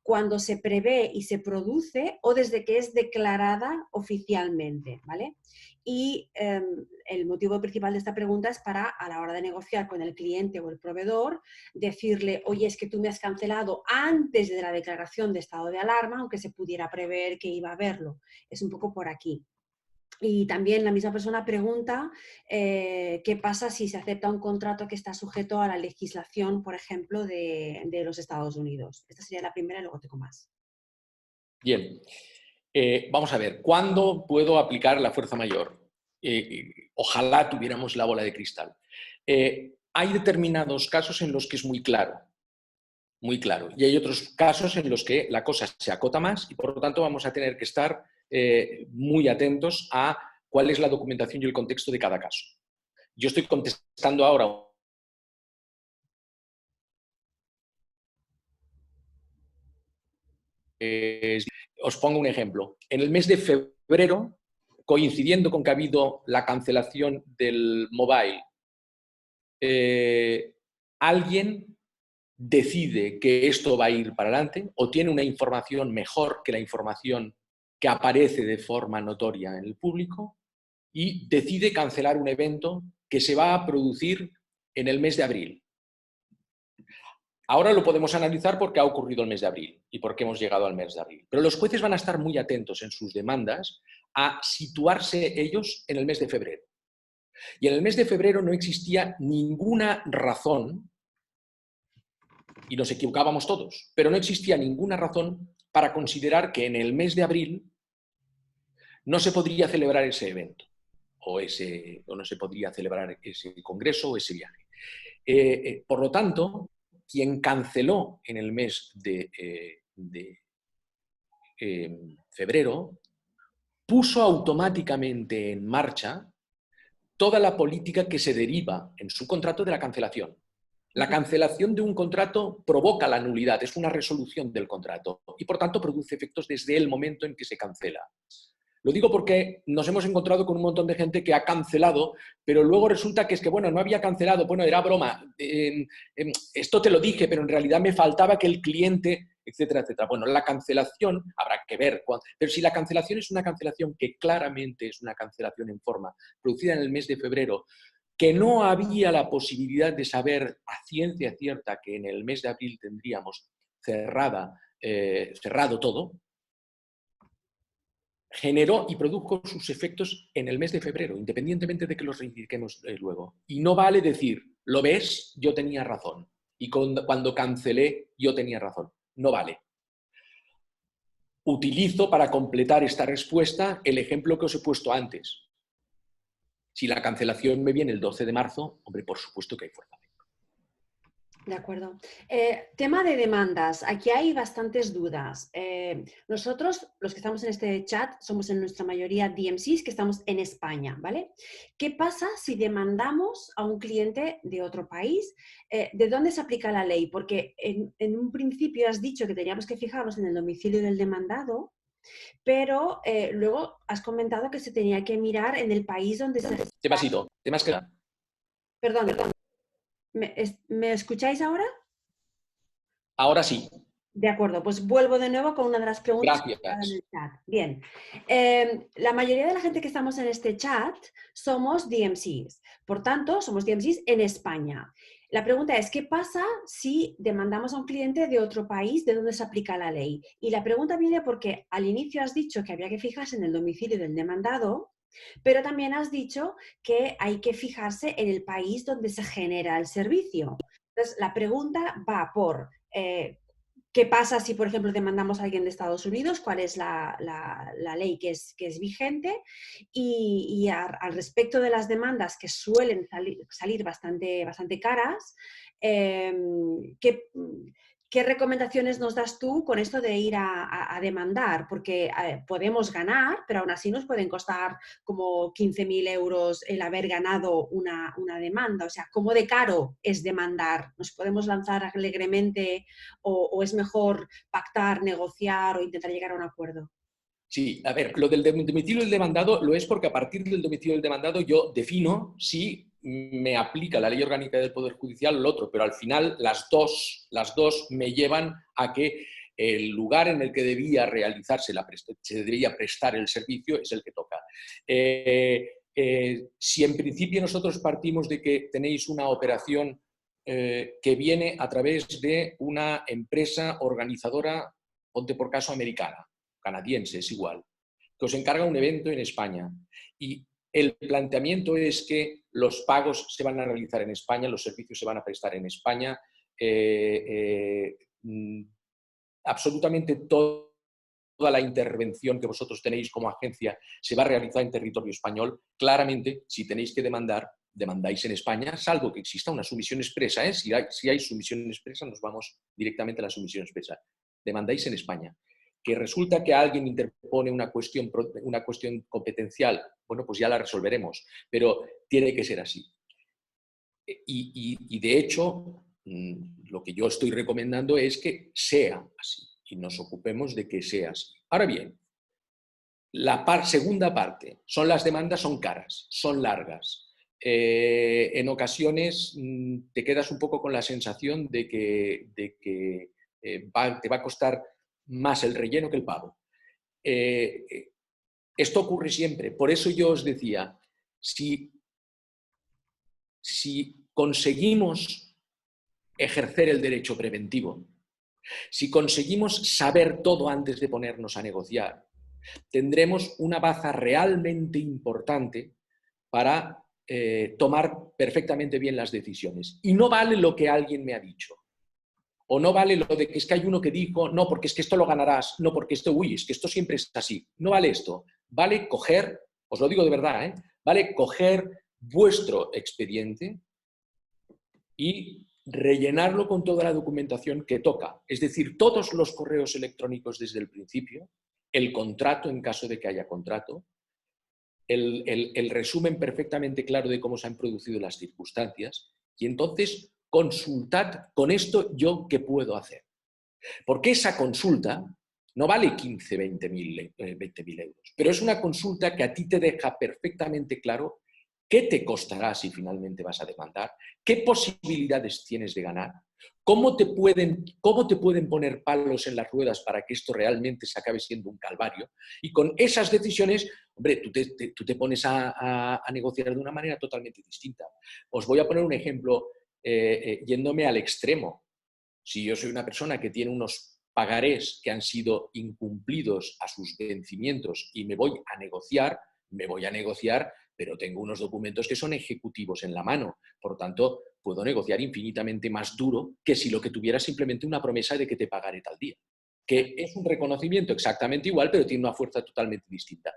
cuando se prevé y se produce o desde que es declarada oficialmente, ¿vale? Y el motivo principal de esta pregunta es para, a la hora de negociar con el cliente o el proveedor, decirle, oye, es que tú me has cancelado antes de la declaración de estado de alarma, aunque se pudiera prever que iba a haberlo. Es un poco por aquí. Y también la misma persona pregunta qué pasa si se acepta un contrato que está sujeto a la legislación, por ejemplo, de los Estados Unidos. Esta sería la primera y luego tengo más. Bien. Vamos a ver, ¿cuándo puedo aplicar la fuerza mayor? Ojalá tuviéramos la bola de cristal. Hay determinados casos en los que es muy claro, y hay otros casos en los que la cosa se acota más y por lo tanto vamos a tener que estar muy atentos a cuál es la documentación y el contexto de cada caso. Yo estoy contestando ahora os pongo un ejemplo. En el mes de febrero, coincidiendo con que ha habido la cancelación del mobile, alguien decide que esto va a ir para adelante o tiene una información mejor que la información que aparece de forma notoria en el público y decide cancelar un evento que se va a producir en el mes de abril. Ahora lo podemos analizar porque ha ocurrido el mes de abril y porque hemos llegado al mes de abril. Pero los jueces van a estar muy atentos en sus demandas a situarse ellos en el mes de febrero. Y en el mes de febrero no existía ninguna razón, y nos equivocábamos todos, pero no existía ninguna razón para considerar que en el mes de abril no se podría celebrar ese evento o no se podría celebrar ese congreso o ese viaje. Por lo tanto, quien canceló en el mes de febrero puso automáticamente en marcha toda la política que se deriva en su contrato de la cancelación. La cancelación de un contrato provoca la nulidad, es una resolución del contrato y por tanto produce efectos desde el momento en que se cancela. Lo digo porque nos hemos encontrado con un montón de gente que ha cancelado, pero luego resulta que es que, bueno, no había cancelado, bueno, era broma, esto te lo dije, pero en realidad me faltaba que el cliente, etcétera, etcétera. Bueno, la cancelación, habrá que ver, pero si la cancelación es una cancelación que claramente es una cancelación en forma, producida en el mes de febrero, que no había la posibilidad de saber a ciencia cierta que en el mes de abril tendríamos cerrado todo, generó y produjo sus efectos en el mes de febrero, independientemente de que los reivindiquemos luego. Y no vale decir, ¿lo ves? Yo tenía razón. Y cuando cancelé, yo tenía razón. No vale. Utilizo para completar esta respuesta el ejemplo que os he puesto antes. Si la cancelación me viene el 12 de marzo, hombre, por supuesto que hay fuerza mayor. De acuerdo. Tema de demandas. Aquí hay bastantes dudas. Nosotros, los que estamos en este chat, somos en nuestra mayoría DMCs que estamos en España, ¿vale? ¿Qué pasa si demandamos a un cliente de otro país? ¿De dónde se aplica la ley? Porque en un principio has dicho que teníamos que fijarnos en el domicilio del demandado, pero luego has comentado que se tenía que mirar en el país donde se... ¿Te has ido? ¿Te has quedado? Perdón, ¿me escucháis ahora? Ahora sí. De acuerdo, pues vuelvo de nuevo con una de las preguntas que están en Gracias. el chat. Bien, la mayoría de la gente que estamos en este chat somos DMCs, por tanto, somos DMCs en España. La pregunta es, ¿qué pasa si demandamos a un cliente de otro país de donde se aplica la ley? Y la pregunta viene porque al inicio has dicho que había que fijarse en el domicilio del demandado, pero también has dicho que hay que fijarse en el país donde se genera el servicio. Entonces, la pregunta va por... ¿qué pasa si, por ejemplo, demandamos a alguien de Estados Unidos? ¿Cuál es la ley que es vigente? Y al respecto de las demandas que suelen salir bastante caras, ¿qué recomendaciones nos das tú con esto de ir a demandar? Porque podemos ganar, pero aún así nos pueden costar como 15.000 euros el haber ganado una demanda. O sea, ¿cómo de caro es demandar? ¿Nos podemos lanzar alegremente o es mejor pactar, negociar o intentar llegar a un acuerdo? Sí, a ver, lo del domicilio del demandado lo es porque a partir del domicilio del demandado yo defino si me aplica la ley orgánica del Poder Judicial o el otro, pero al final las dos me llevan a que el lugar en el que debía realizarse, se debería prestar el servicio es el que toca. Si en principio nosotros partimos de que tenéis una operación que viene a través de una empresa organizadora, ponte por caso americana, canadiense, es igual, que os encarga un evento en España y el planteamiento es que los pagos se van a realizar en España, los servicios se van a prestar en España, absolutamente toda la intervención que vosotros tenéis como agencia se va a realizar en territorio español. Claramente, si tenéis que demandar, demandáis en España, salvo que exista una sumisión expresa. Si hay sumisión expresa, nos vamos directamente a la sumisión expresa. Demandáis en España. Que resulta que alguien interpone una cuestión competencial, bueno, pues ya la resolveremos, pero tiene que ser así. Y de hecho, lo que yo estoy recomendando es que sea así y nos ocupemos de que sea así. Ahora bien, la segunda parte, las demandas son caras, son largas. En ocasiones te quedas un poco con la sensación de que te va a costar más el relleno que el pavo. Esto ocurre siempre. Por eso yo os decía, si conseguimos ejercer el derecho preventivo, si conseguimos saber todo antes de ponernos a negociar, tendremos una baza realmente importante para tomar perfectamente bien las decisiones. Y no vale lo que alguien me ha dicho. O no vale lo de que es que hay uno que dijo, no, porque es que esto lo ganarás, no, porque esto, es que esto siempre es así. No vale esto. Vale coger, os lo digo de verdad, vale coger vuestro expediente y rellenarlo con toda la documentación que toca. Es decir, todos los correos electrónicos desde el principio, el contrato en caso de que haya contrato, el resumen perfectamente claro de cómo se han producido las circunstancias y entonces consultad con esto yo qué puedo hacer. Porque esa consulta no vale 15, 20.000 euros, pero es una consulta que a ti te deja perfectamente claro qué te costará si finalmente vas a demandar, qué posibilidades tienes de ganar, cómo te pueden poner palos en las ruedas para que esto realmente se acabe siendo un calvario. Y con esas decisiones, hombre, tú te pones a negociar de una manera totalmente distinta. Os voy a poner un ejemplo yéndome al extremo. Si yo soy una persona que tiene unos pagarés que han sido incumplidos a sus vencimientos y me voy a negociar, pero tengo unos documentos que son ejecutivos en la mano. Por tanto, puedo negociar infinitamente más duro que si lo que tuviera simplemente una promesa de que te pagaré tal día. Que es un reconocimiento exactamente igual, pero tiene una fuerza totalmente distinta.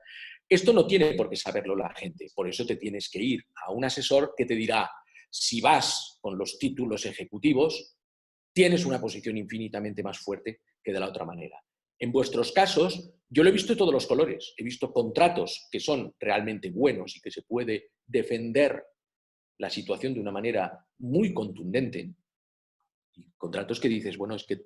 Esto no tiene por qué saberlo la gente. Por eso te tienes que ir a un asesor que te dirá, si vas con los títulos ejecutivos, tienes una posición infinitamente más fuerte que de la otra manera. En vuestros casos, yo lo he visto de todos los colores. He visto contratos que son realmente buenos y que se puede defender la situación de una manera muy contundente. Y contratos que dices, bueno, es que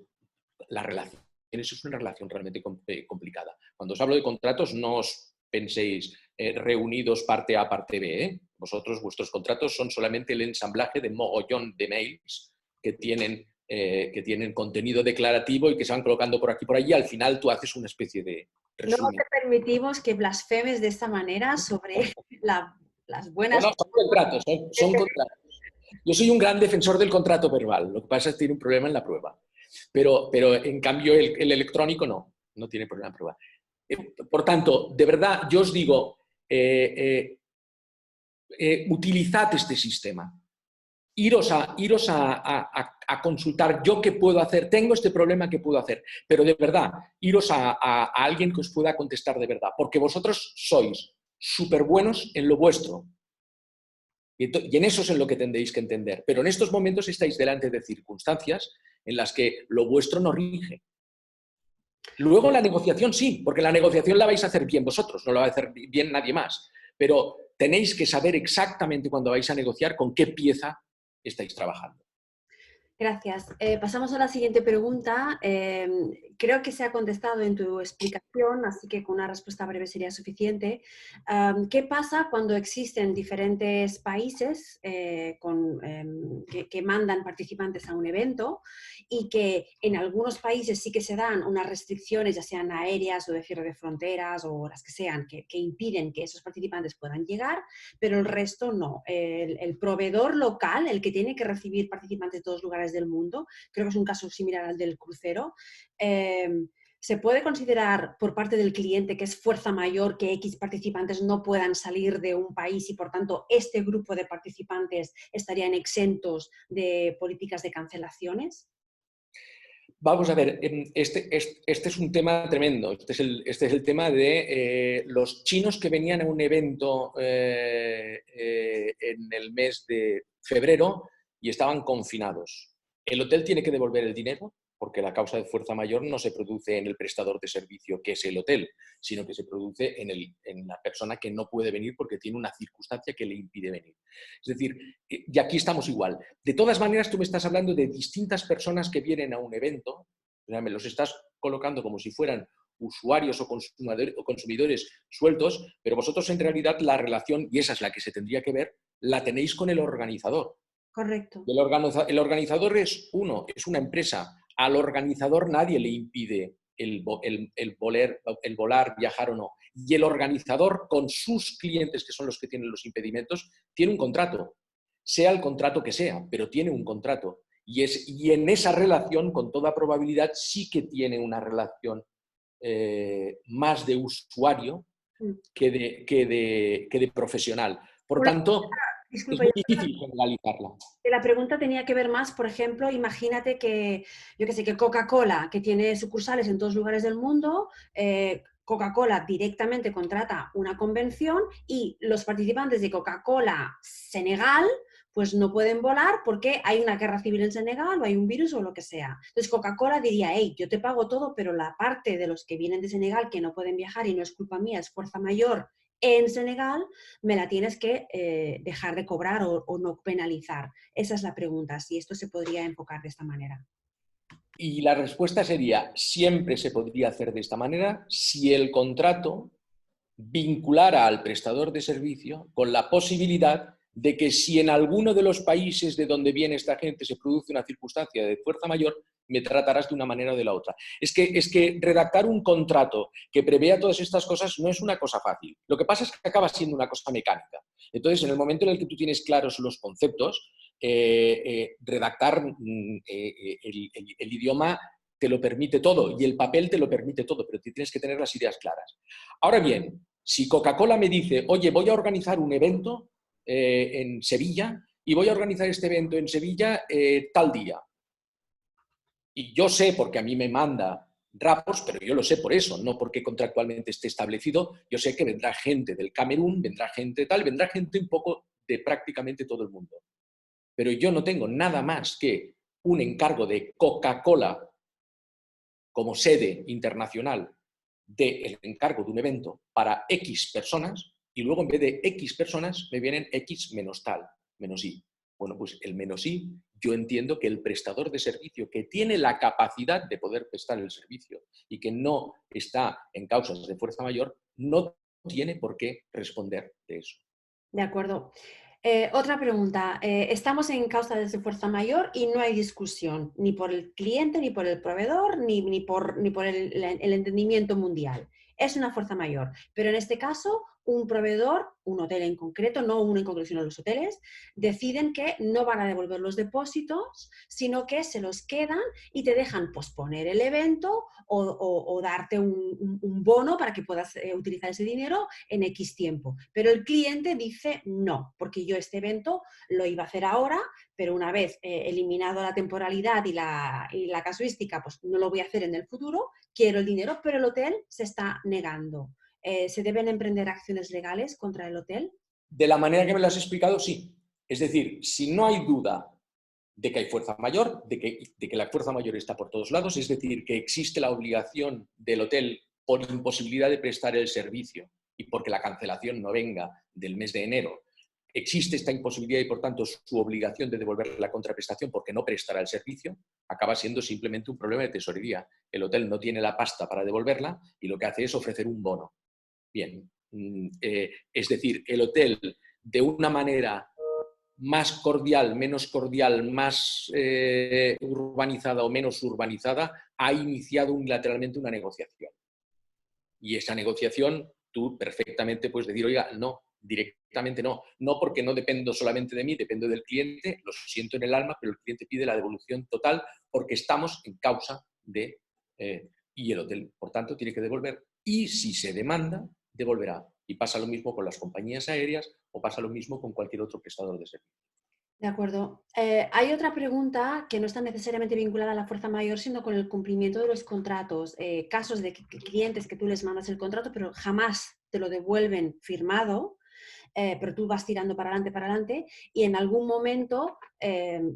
la relación es una relación realmente complicada. Cuando os hablo de contratos, no os penséis reunidos parte A, parte B. Vosotros, vuestros contratos son solamente el ensamblaje de mogollón de mails que tienen contenido declarativo y que se van colocando por aquí y por allí. Al final tú haces una especie de resumen. No te permitimos que blasfemes de esta manera sobre las buenas... No, son contratos, son contratos. Yo soy un gran defensor del contrato verbal. Lo que pasa es que tiene un problema en la prueba. Pero en cambio el electrónico no tiene problema en prueba. Por tanto, de verdad, yo os digo, utilizad este sistema. Iros a consultar yo qué puedo hacer, tengo este problema, ¿qué puedo hacer? Pero de verdad, iros a alguien que os pueda contestar de verdad, porque vosotros sois súper buenos en lo vuestro. Y en eso es en lo que tendréis que entender. Pero en estos momentos estáis delante de circunstancias en las que lo vuestro no rige. Luego la negociación sí, porque la negociación la vais a hacer bien vosotros, no la va a hacer bien nadie más. Pero tenéis que saber exactamente cuando vais a negociar con qué pieza estáis trabajando. Gracias. Pasamos a la siguiente pregunta. Creo que se ha contestado en tu explicación, así que con una respuesta breve sería suficiente. ¿Qué pasa cuando existen diferentes países que mandan participantes a un evento y que en algunos países sí que se dan unas restricciones, ya sean aéreas o de cierre de fronteras o las que sean, que impiden que esos participantes puedan llegar, pero el resto no? El proveedor local, el que tiene que recibir participantes de todos lugares del mundo, creo que es un caso similar al del crucero, ¿se puede considerar por parte del cliente que es fuerza mayor que X participantes no puedan salir de un país y por tanto este grupo de participantes estarían exentos de políticas de cancelaciones? Vamos a ver, este es un tema tremendo. Este es el tema de los chinos que venían a un evento en el mes de febrero y estaban confinados. ¿El hotel tiene que devolver el dinero? Porque la causa de fuerza mayor no se produce en el prestador de servicio, que es el hotel, sino que se produce en la persona que no puede venir porque tiene una circunstancia que le impide venir. Es decir, y aquí estamos igual. De todas maneras, tú me estás hablando de distintas personas que vienen a un evento, me los estás colocando como si fueran usuarios o consumidores sueltos, pero vosotros en realidad la relación, y esa es la que se tendría que ver, la tenéis con el organizador. Correcto. El organizador es una empresa. Al organizador nadie le impide el volar, viajar o no. Y el organizador con sus clientes, que son los que tienen los impedimentos, tiene un contrato. Sea el contrato que sea, pero tiene un contrato. Y en esa relación, con toda probabilidad, sí que tiene una relación más de usuario que de profesional. Por tanto, disculpa, es muy difícil generalizarla. La pregunta tenía que ver más, por ejemplo, imagínate que, yo qué sé, que Coca-Cola, que tiene sucursales en todos lugares del mundo, Coca-Cola directamente contrata una convención y los participantes de Coca-Cola Senegal pues no pueden volar porque hay una guerra civil en Senegal o hay un virus o lo que sea. Entonces Coca-Cola diría, hey, yo te pago todo, pero la parte de los que vienen de Senegal que no pueden viajar y no es culpa mía, es fuerza mayor en Senegal, me la tienes que dejar de cobrar o no penalizar. Esa es la pregunta, si esto se podría enfocar de esta manera. Y la respuesta sería, siempre se podría hacer de esta manera si el contrato vinculara al prestador de servicio con la posibilidad de que si en alguno de los países de donde viene esta gente se produce una circunstancia de fuerza mayor, me tratarás de una manera o de la otra. Es que redactar un contrato que prevea todas estas cosas no es una cosa fácil. Lo que pasa es que acaba siendo una cosa mecánica. Entonces, en el momento en el que tú tienes claros los conceptos, redactar el idioma te lo permite todo y el papel te lo permite todo, pero tienes que tener las ideas claras. Ahora bien, si Coca-Cola me dice, oye, voy a organizar un evento en Sevilla y voy a organizar este evento en Sevilla tal día. Y yo sé, porque a mí me manda rapos, pero yo lo sé por eso, no porque contractualmente esté establecido, yo sé que vendrá gente del Camerún, vendrá gente tal, vendrá gente un poco de prácticamente todo el mundo. Pero yo no tengo nada más que un encargo de Coca-Cola como sede internacional del encargo de un evento para X personas, y luego en vez de X personas me vienen X menos tal, menos Y. Bueno, pues el menos Y, yo entiendo que el prestador de servicio que tiene la capacidad de poder prestar el servicio y que no está en causas de fuerza mayor, no tiene por qué responder de eso. De acuerdo. Otra pregunta. Estamos en causa de fuerza mayor y no hay discusión, ni por el cliente, ni por el proveedor, ni por el entendimiento mundial. Es una fuerza mayor. Pero en este caso, un proveedor, un hotel en concreto, no uno en concreto, sino los hoteles, deciden que no van a devolver los depósitos, sino que se los quedan y te dejan posponer el evento o darte un bono para que puedas utilizar ese dinero en X tiempo. Pero el cliente dice no, porque yo este evento lo iba a hacer ahora, pero una vez eliminado la temporalidad y la casuística, pues no lo voy a hacer en el futuro, quiero el dinero, pero el hotel se está negando. ¿Se deben emprender acciones legales contra el hotel? De la manera que me lo has explicado, sí. Es decir, si no hay duda de que hay fuerza mayor, de que la fuerza mayor está por todos lados, es decir, que existe la obligación del hotel por imposibilidad de prestar el servicio y porque la cancelación no venga del mes de enero, existe esta imposibilidad y por tanto su obligación de devolver la contraprestación porque no prestará el servicio, acaba siendo simplemente un problema de tesorería. El hotel no tiene la pasta para devolverla y lo que hace es ofrecer un bono. Bien, es decir, el hotel de una manera más cordial, menos cordial, más urbanizada o menos urbanizada, ha iniciado unilateralmente una negociación. Y esa negociación tú perfectamente puedes decir, oiga, no, directamente no. No porque no dependo solamente de mí, dependo del cliente, lo siento en el alma, pero el cliente pide la devolución total porque estamos en causa de... y el hotel, por tanto, tiene que devolver. Y si se demanda, devolverá. Y pasa lo mismo con las compañías aéreas o pasa lo mismo con cualquier otro prestador de servicio. De acuerdo. Hay otra pregunta que no está necesariamente vinculada a la fuerza mayor, sino con el cumplimiento de los contratos. Casos de clientes que tú les mandas el contrato, pero jamás te lo devuelven firmado, pero tú vas tirando para adelante, y en algún momento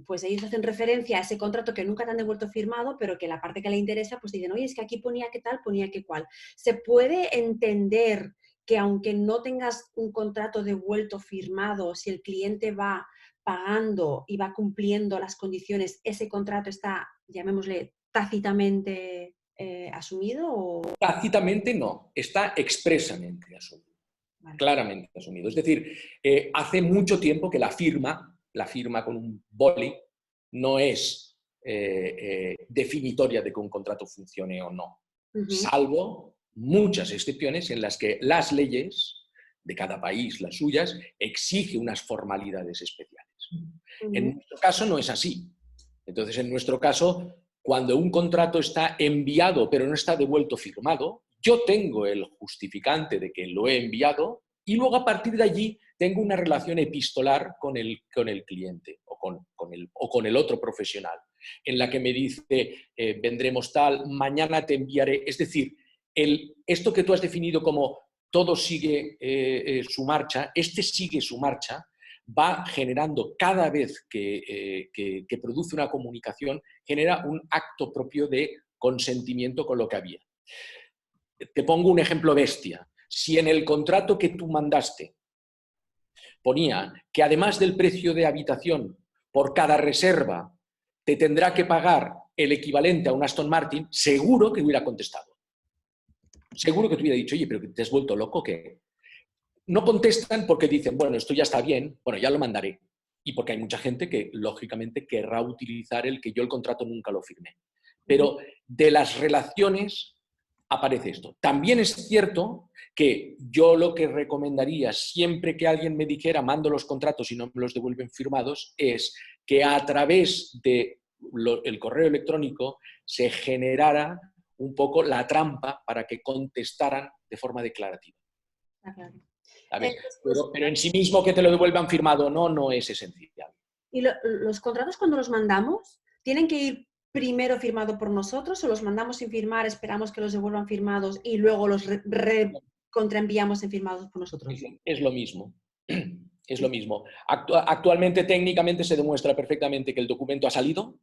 pues ellos hacen referencia a ese contrato que nunca te han devuelto firmado, pero que la parte que le interesa, pues dicen, oye, es que aquí ponía que tal, ponía que cual. ¿Se puede entender que aunque no tengas un contrato devuelto firmado, si el cliente va pagando y va cumpliendo las condiciones, ese contrato está, llamémosle, tácitamente asumido? ¿O? Tácitamente no, está expresamente asumido, vale. Claramente asumido. Es decir, hace mucho tiempo que la firma con un boli, no es definitoria de que un contrato funcione o no, salvo muchas excepciones en las que las leyes de cada país, las suyas, exigen unas formalidades especiales. En nuestro caso no es así. Entonces, en nuestro caso, cuando un contrato está enviado pero no está devuelto firmado, yo tengo el justificante de que lo he enviado y luego a partir de allí tengo una relación epistolar con el cliente o con el otro profesional, en la que me dice, vendremos tal, mañana te enviaré. Es decir, esto que tú has definido como todo sigue su marcha, sigue su marcha, va generando cada vez que produce una comunicación, genera un acto propio de consentimiento con lo que había. Te pongo un ejemplo bestia. Si en el contrato que tú mandaste ponía que además del precio de habitación, por cada reserva te tendrá que pagar el equivalente a un Aston Martin, seguro que hubiera contestado. Seguro que te hubiera dicho, oye, pero ¿te has vuelto loco o qué? No contestan porque dicen, bueno, esto ya está bien, bueno, ya lo mandaré. Y porque hay mucha gente que, lógicamente, querrá utilizar el que yo el contrato nunca lo firmé. Pero de las relaciones aparece esto. También es cierto que yo lo que recomendaría, siempre que alguien me dijera, mando los contratos y no me los devuelven firmados, es que a través del correo electrónico se generara un poco la trampa para que contestaran de forma declarativa. A ver, pero en sí mismo que te lo devuelvan firmado no es esencial. ¿Y los contratos cuando los mandamos tienen que ir primero firmado por nosotros o los mandamos sin firmar, esperamos que los devuelvan firmados y luego los contraenviamos en firmados por nosotros? Es lo mismo. Es lo mismo. Actualmente, técnicamente, se demuestra perfectamente que el documento ha salido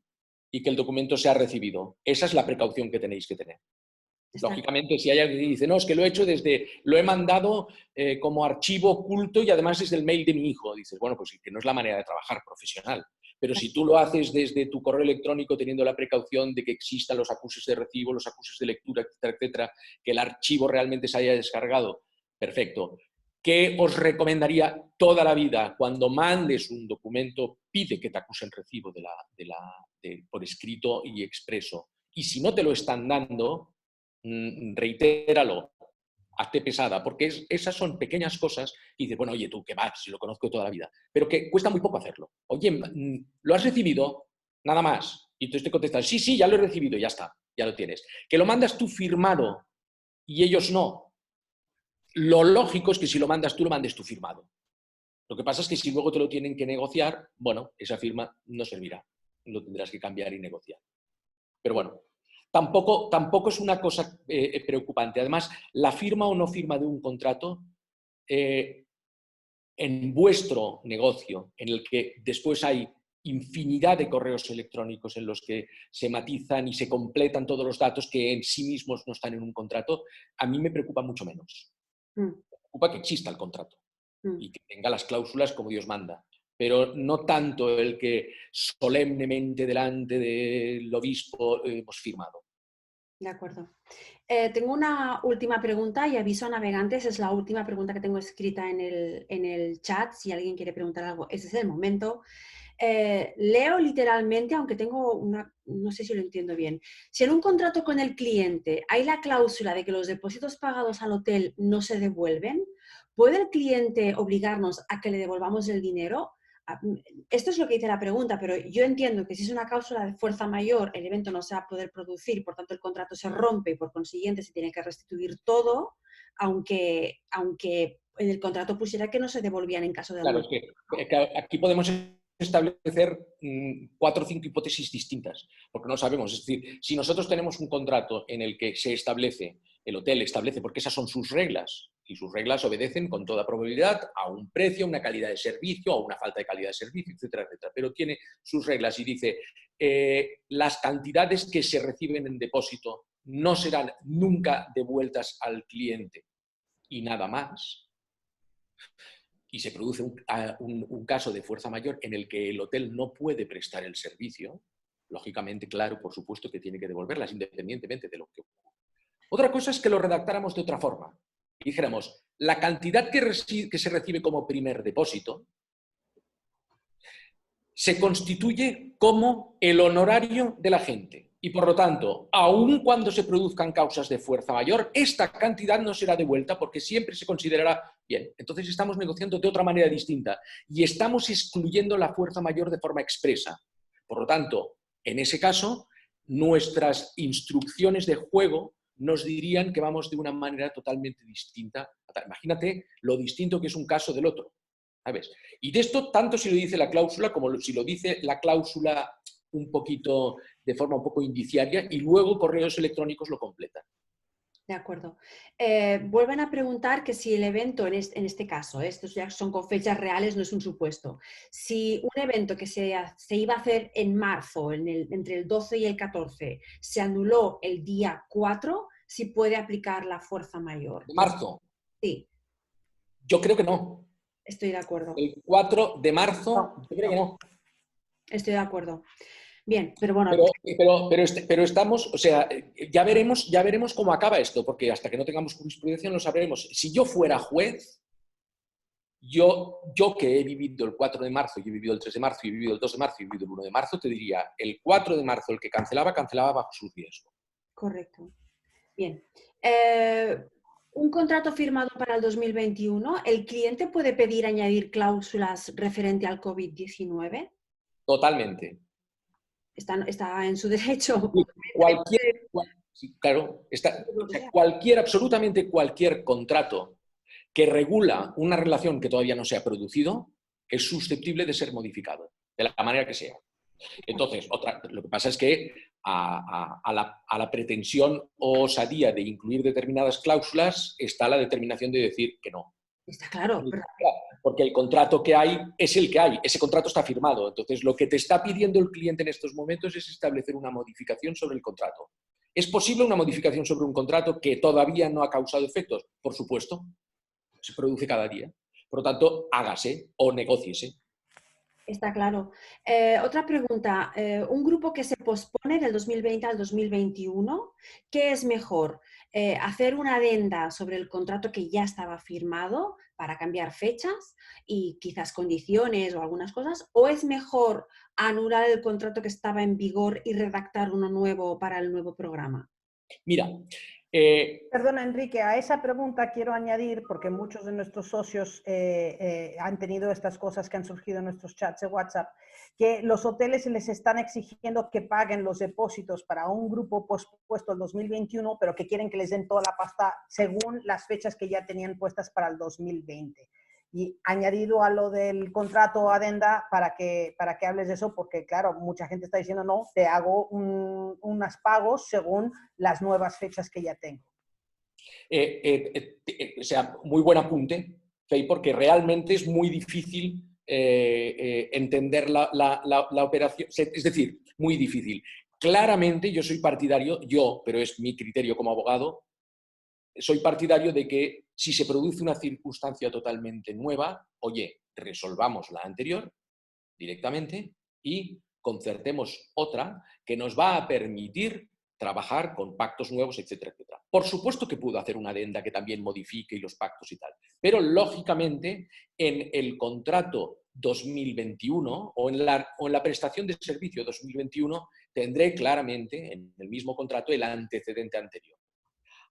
y que el documento sea recibido. Esa es la precaución que tenéis que tener. Lógicamente, si hay alguien que dice, no, es que lo he hecho lo he mandado como archivo oculto y además es del mail de mi hijo, dices, bueno, pues que no es la manera de trabajar profesional. Pero si tú lo haces desde tu correo electrónico teniendo la precaución de que existan los acuses de recibo, los acuses de lectura, etcétera, etcétera, que el archivo realmente se haya descargado, perfecto. ¿Qué os recomendaría toda la vida? Cuando mandes un documento, pide que te acusen recibo por escrito y expreso. Y si no te lo están dando, reitéralo, hazte pesada, porque esas son pequeñas cosas y dices, bueno, oye, tú, ¿qué vas? Si lo conozco toda la vida. Pero que cuesta muy poco hacerlo. Oye, ¿lo has recibido? Nada más. Y entonces te contestan, sí, sí, ya lo he recibido, ya está, ya lo tienes. Que lo mandas tú firmado y ellos no. Lo lógico es que si lo mandas tú, lo mandes tú firmado. Lo que pasa es que si luego te lo tienen que negociar, bueno, esa firma no servirá. Lo tendrás que cambiar y negociar. Pero bueno, tampoco es una cosa preocupante. Además, la firma o no firma de un contrato en vuestro negocio, en el que después hay infinidad de correos electrónicos en los que se matizan y se completan todos los datos que en sí mismos no están en un contrato, a mí me preocupa mucho menos. Me preocupa que exista el contrato y que tenga las cláusulas como Dios manda. Pero no tanto el que solemnemente delante del obispo hemos firmado. De acuerdo. Tengo una última pregunta y aviso a navegantes, es la última pregunta que tengo escrita en el chat, si alguien quiere preguntar algo, ese es el momento. Leo literalmente, aunque tengo no sé si lo entiendo bien. Si en un contrato con el cliente hay la cláusula de que los depósitos pagados al hotel no se devuelven, ¿puede el cliente obligarnos a que le devolvamos el dinero? Esto es lo que dice la pregunta, pero yo entiendo que si es una cláusula de fuerza mayor, el evento no se va a poder producir, por tanto el contrato se rompe y por consiguiente se tiene que restituir todo, aunque en el contrato pusiera que no se devolvían en caso de... Claro, es que aquí podemos establecer 4 o 5 hipótesis distintas, porque no sabemos. Es decir, si nosotros tenemos un contrato en el que se establece, el hotel establece, porque esas son sus reglas, y sus reglas obedecen con toda probabilidad a un precio, a una calidad de servicio, a una falta de calidad de servicio, etcétera, etcétera. Pero tiene sus reglas y dice, las cantidades que se reciben en depósito no serán nunca devueltas al cliente y nada más. Y se produce un caso de fuerza mayor en el que el hotel no puede prestar el servicio, lógicamente, claro, por supuesto que tiene que devolverlas independientemente de lo que ocurra. Otra cosa es que lo redactáramos de otra forma. Y dijéramos, la cantidad que se recibe como primer depósito se constituye como el honorario de la gente. Y por lo tanto, aun cuando se produzcan causas de fuerza mayor, esta cantidad no será devuelta porque siempre se considerará bien. Entonces estamos negociando de otra manera distinta y estamos excluyendo la fuerza mayor de forma expresa. Por lo tanto, en ese caso, nuestras instrucciones de juego nos dirían que vamos de una manera totalmente distinta. Imagínate lo distinto que es un caso del otro, ¿sabes? Y de esto, tanto si lo dice la cláusula como si lo dice la cláusula un poquito, de forma un poco indiciaria, y luego correos electrónicos lo completan. De acuerdo. Vuelven a preguntar que si el evento, en este caso, estos ya son con fechas reales, no es un supuesto, si un evento que se iba a hacer en marzo, entre el 12 y el 14, se anuló el día 4, si puede aplicar la fuerza mayor. ¿De marzo? Sí. Yo creo que no. Estoy de acuerdo. El 4 de marzo, yo creo que no. Estoy de acuerdo. Bien, pero bueno. Pero estamos, o sea, ya veremos cómo acaba esto, porque hasta que no tengamos jurisprudencia no lo sabremos. Si yo fuera juez, yo que he vivido el 4 de marzo, y he vivido el 3 de marzo, y he vivido el 2 de marzo, y he vivido el 1 de marzo, te diría, el 4 de marzo el que cancelaba bajo su riesgo. Correcto. Bien. Un contrato firmado para el 2021, ¿el cliente puede pedir añadir cláusulas referente al COVID-19? Totalmente. Está en su derecho. Claro, absolutamente cualquier contrato que regula una relación que todavía no se ha producido es susceptible de ser modificado, de la manera que sea. Entonces, lo que pasa es que a la pretensión o osadía de incluir determinadas cláusulas está la determinación de decir que no. Está claro. Porque el contrato que hay es el que hay, ese contrato está firmado. Entonces, lo que te está pidiendo el cliente en estos momentos es establecer una modificación sobre el contrato. ¿Es posible una modificación sobre un contrato que todavía no ha causado efectos? Por supuesto, se produce cada día. Por lo tanto, hágase o negóciese. Está claro. Otra pregunta. Un grupo que se pospone del 2020 al 2021, ¿qué es mejor? ¿Hacer una adenda sobre el contrato que ya estaba firmado para cambiar fechas y quizás condiciones o algunas cosas? ¿O es mejor anular el contrato que estaba en vigor y redactar uno nuevo para el nuevo programa? Mira, Perdona, Enrique, a esa pregunta quiero añadir, porque muchos de nuestros socios han tenido estas cosas que han surgido en nuestros chats de WhatsApp, que los hoteles les están exigiendo que paguen los depósitos para un grupo pospuesto el 2021, pero que quieren que les den toda la pasta según las fechas que ya tenían puestas para el 2020. Y añadido a lo del contrato adenda para que hables de eso, porque claro, mucha gente está diciendo, no, te hago unos pagos según las nuevas fechas que ya tengo. O sea, muy buen apunte, Fey, porque realmente es muy difícil entender la operación, es decir, muy difícil. Claramente yo soy partidario, pero es mi criterio como abogado, soy partidario de que si se produce una circunstancia totalmente nueva, oye, resolvamos la anterior directamente y concertemos otra que nos va a permitir trabajar con pactos nuevos, etcétera, etcétera. Por supuesto que puedo hacer una adenda que también modifique los pactos y tal, pero lógicamente en el contrato 2021 o en la prestación de servicio 2021 tendré claramente en el mismo contrato el antecedente anterior.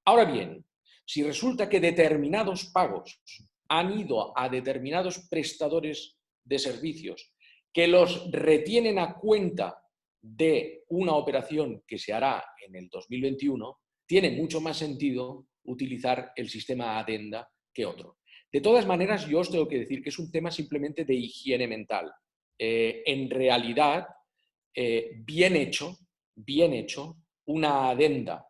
Ahora bien, si resulta que determinados pagos han ido a determinados prestadores de servicios que los retienen a cuenta de una operación que se hará en el 2021, tiene mucho más sentido utilizar el sistema adenda que otro. De todas maneras, yo os tengo que decir que es un tema simplemente de higiene mental. En realidad, bien hecho, una adenda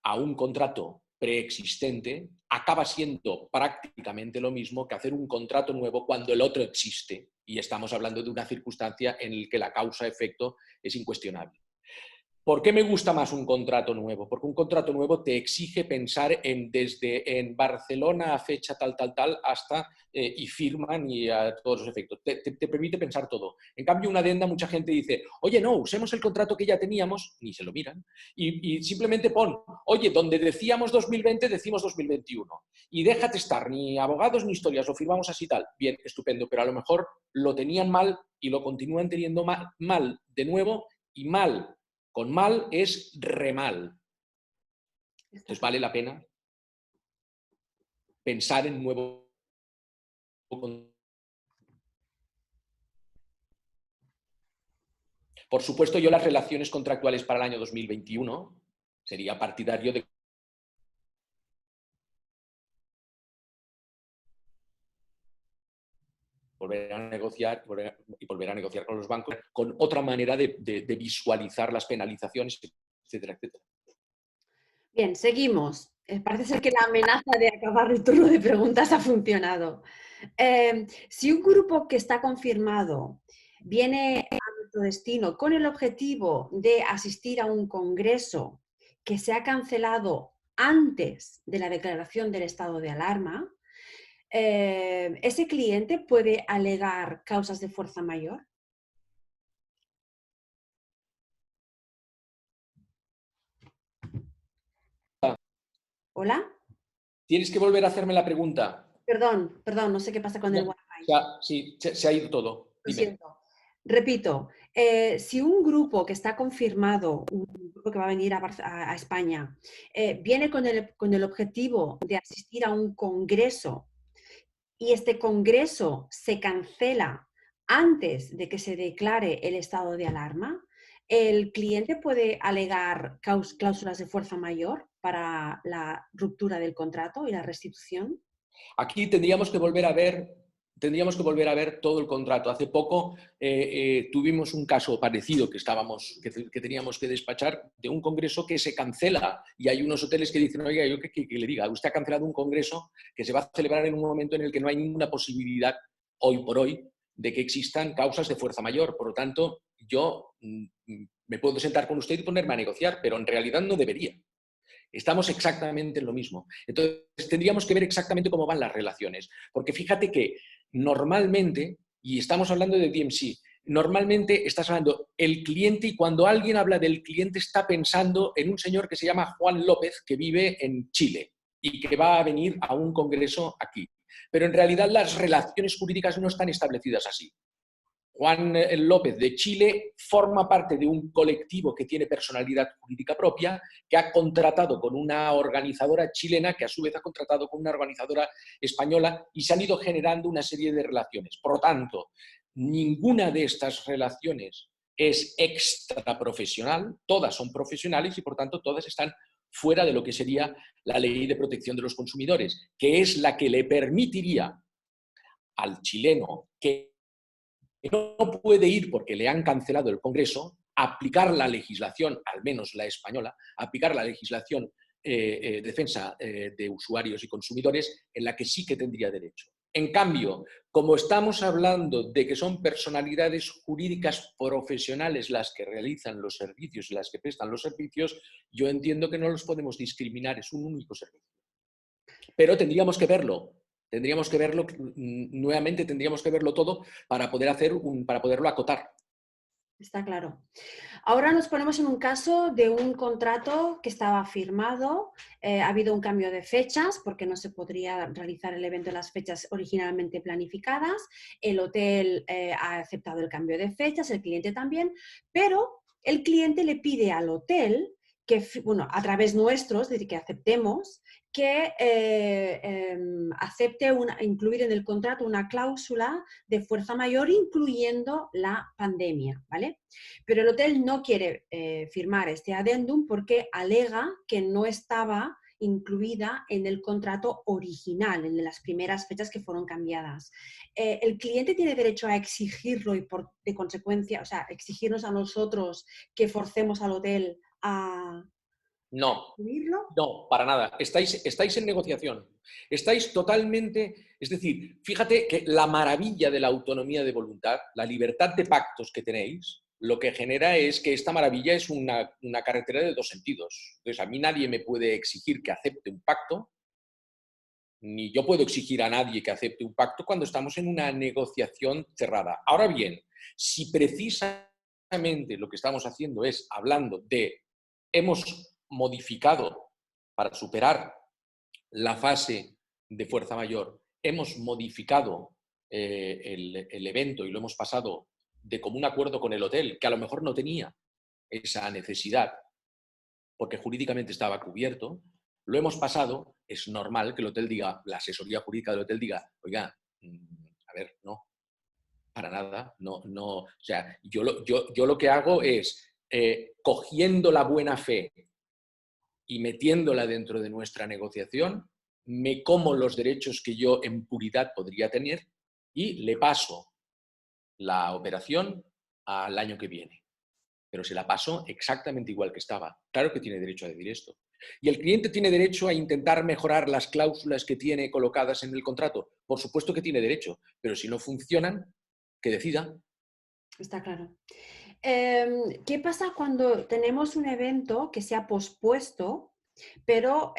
a un contrato preexistente acaba siendo prácticamente lo mismo que hacer un contrato nuevo cuando el otro existe y estamos hablando de una circunstancia en la que la causa-efecto es incuestionable. ¿Por qué me gusta más un contrato nuevo? Porque un contrato nuevo te exige pensar desde en Barcelona a fecha tal, hasta y firman y a todos los efectos. Te permite pensar todo. En cambio, una adenda, mucha gente dice, oye, no, usemos el contrato que ya teníamos, ni se lo miran, y simplemente pon, oye, donde decíamos 2020, decimos 2021. Y déjate estar, ni abogados ni historias, lo firmamos así tal. Bien, estupendo, pero a lo mejor lo tenían mal y lo continúan teniendo mal de nuevo y mal. Con mal es remal. Entonces vale la pena pensar en nuevo. Por supuesto, yo las relaciones contractuales para el año 2021 sería partidario de volver a negociar y volver a negociar con los bancos con otra manera de visualizar las penalizaciones, etcétera, etcétera. Bien, seguimos. Parece ser que la amenaza de acabar el turno de preguntas ha funcionado. Si un grupo que está confirmado viene a nuestro destino con el objetivo de asistir a un congreso que se ha cancelado antes de la declaración del estado de alarma, ¿ese cliente puede alegar causas de fuerza mayor? ¿Hola? Tienes que volver a hacerme la pregunta. Perdón, no sé qué pasa con el Wi-Fi. Sí, se ha ido todo. Lo siento. Repito, si un grupo que está confirmado, un grupo que va a venir a España, viene con el objetivo de asistir a un congreso y este congreso se cancela antes de que se declare el estado de alarma, ¿el cliente puede alegar cláusulas de fuerza mayor para la ruptura del contrato y la restitución? Aquí tendríamos que volver a ver tendríamos que volver a ver todo el contrato. Hace poco tuvimos un caso parecido que teníamos que despachar de un congreso que se cancela y hay unos hoteles que dicen, oiga, yo que le diga, usted ha cancelado un congreso que se va a celebrar en un momento en el que no hay ninguna posibilidad hoy por hoy de que existan causas de fuerza mayor. Por lo tanto, yo me puedo sentar con usted y ponerme a negociar, pero en realidad no debería. Estamos exactamente en lo mismo. Entonces, tendríamos que ver exactamente cómo van las relaciones. Porque fíjate que normalmente, y estamos hablando de DMC, normalmente estás hablando el cliente y cuando alguien habla del cliente está pensando en un señor que se llama Juan López, que vive en Chile y que va a venir a un congreso aquí. Pero en realidad las relaciones jurídicas no están establecidas así. Juan López de Chile forma parte de un colectivo que tiene personalidad jurídica propia, que ha contratado con una organizadora chilena, que a su vez ha contratado con una organizadora española, y se han ido generando una serie de relaciones. Por lo tanto, ninguna de estas relaciones es extraprofesional, todas son profesionales y por tanto todas están fuera de lo que sería la Ley de Protección de los Consumidores, que es la que le permitiría al chileno que no puede ir porque le han cancelado el Congreso, aplicar la legislación, al menos la española, aplicar la legislación defensa de usuarios y consumidores en la que sí que tendría derecho. En cambio, como estamos hablando de que son personalidades jurídicas profesionales las que realizan los servicios y las que prestan los servicios, yo entiendo que no los podemos discriminar, es un único servicio. Pero tendríamos que verlo. Tendríamos que verlo, nuevamente tendríamos que verlo todo para poderlo acotar. Está claro. Ahora nos ponemos en un caso de un contrato que estaba firmado, ha habido un cambio de fechas porque no se podría realizar el evento en las fechas originalmente planificadas, el hotel ha aceptado el cambio de fechas, el cliente también, pero el cliente le pide al hotel que, bueno, a través nuestros, es decir, que aceptemos, que acepte incluir en el contrato una cláusula de fuerza mayor incluyendo la pandemia, ¿vale? Pero el hotel no quiere firmar este adendum porque alega que no estaba incluida en el contrato original, en las primeras fechas que fueron cambiadas. ¿El cliente tiene derecho a exigirlo y de consecuencia, o sea, exigirnos a nosotros que forcemos al hotel a incluirlo? No, para nada. Estáis en negociación. Estáis totalmente... Es decir, fíjate que la maravilla de la autonomía de voluntad, la libertad de pactos que tenéis, lo que genera es que esta maravilla es una carretera de dos sentidos. Entonces, a mí nadie me puede exigir que acepte un pacto, ni yo puedo exigir a nadie que acepte un pacto cuando estamos en una negociación cerrada. Ahora bien, si precisamente lo que estamos haciendo es hablando de hemos modificado para superar la fase de fuerza mayor, hemos modificado el evento y lo hemos pasado de común acuerdo con el hotel, que a lo mejor no tenía esa necesidad porque jurídicamente estaba cubierto, lo hemos pasado, es normal que el hotel diga, la asesoría jurídica del hotel diga, oiga, a ver, no, para nada, no, o sea, yo lo que hago es, cogiendo la buena fe y metiéndola dentro de nuestra negociación, me como los derechos que yo en puridad podría tener y le paso la operación al año que viene. Pero se la paso exactamente igual que estaba. Claro que tiene derecho a decir esto. ¿Y el cliente tiene derecho a intentar mejorar las cláusulas que tiene colocadas en el contrato? Por supuesto que tiene derecho, pero si no funcionan, que decida. Está claro. ¿Qué pasa cuando tenemos un evento que se ha pospuesto, pero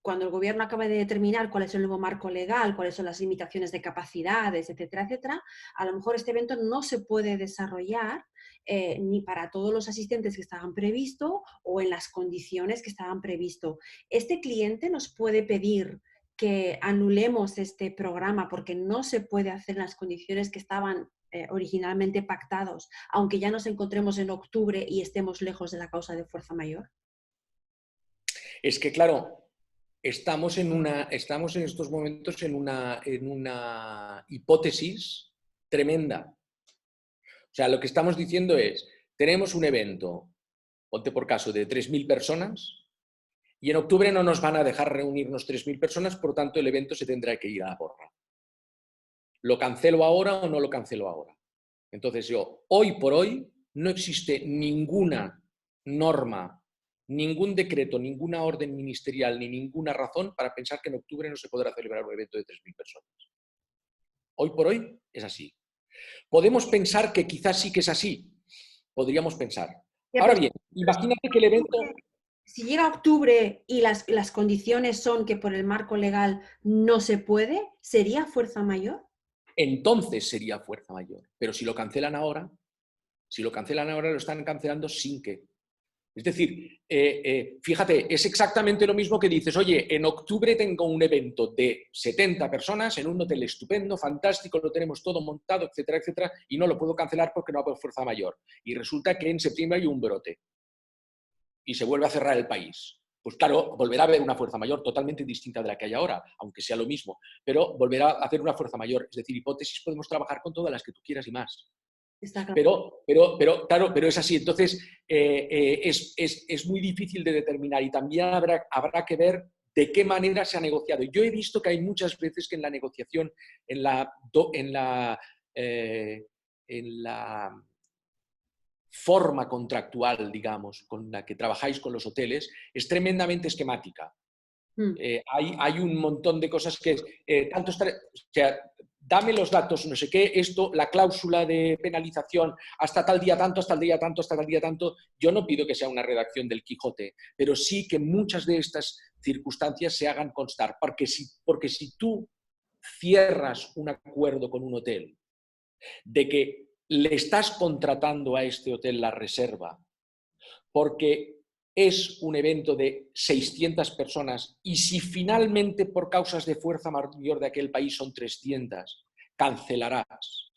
cuando el gobierno acaba de determinar cuál es el nuevo marco legal, cuáles son las limitaciones de capacidades, etcétera, etcétera, a lo mejor este evento no se puede desarrollar ni para todos los asistentes que estaban previstos o en las condiciones que estaban previstos? ¿Este cliente nos puede pedir que anulemos este programa porque no se puede hacer en las condiciones que estaban originalmente pactados, aunque ya nos encontremos en octubre y estemos lejos de la causa de fuerza mayor? Es que, claro, estamos en estos momentos en una hipótesis tremenda. O sea, lo que estamos diciendo es, tenemos un evento, ponte por caso, de 3.000 personas y en octubre no nos van a dejar reunirnos 3.000 personas, por tanto el evento se tendrá que ir a la porra. ¿Lo cancelo ahora o no lo cancelo ahora? Entonces yo, hoy por hoy, no existe ninguna norma, ningún decreto, ninguna orden ministerial, ni ninguna razón para pensar que en octubre no se podrá celebrar un evento de 3.000 personas. Hoy por hoy es así. Podemos pensar que quizás sí que es así. Podríamos pensar. Ahora bien, imagínate que el evento... Si llega octubre y las condiciones son que por el marco legal no se puede, ¿sería fuerza mayor? Entonces sería fuerza mayor. Pero si lo cancelan ahora, lo están cancelando sin que. Es decir, fíjate, es exactamente lo mismo que dices, oye, en octubre tengo un evento de 70 personas en un hotel estupendo, fantástico, lo tenemos todo montado, etcétera, etcétera, y no lo puedo cancelar porque no va por fuerza mayor. Y resulta que en septiembre hay un brote y se vuelve a cerrar el país. Pues claro, volverá a haber una fuerza mayor totalmente distinta de la que hay ahora, aunque sea lo mismo, pero volverá a hacer una fuerza mayor. Es decir, hipótesis podemos trabajar con todas las que tú quieras y más. Está claro. Pero es así. Entonces, es muy difícil de determinar y también habrá que ver de qué manera se ha negociado. Yo he visto que hay muchas veces que en la negociación, en la forma contractual, digamos, con la que trabajáis con los hoteles, es tremendamente esquemática. Hay un montón de cosas que o sea, dame los datos, no sé qué, esto, la cláusula de penalización, hasta tal día tanto, hasta el día tanto, hasta tal día tanto. Yo no pido que sea una redacción del Quijote, pero sí que muchas de estas circunstancias se hagan constar, porque si tú cierras un acuerdo con un hotel de que le estás contratando a este hotel la reserva porque es un evento de 600 personas y si finalmente por causas de fuerza mayor de aquel país son 300, cancelarás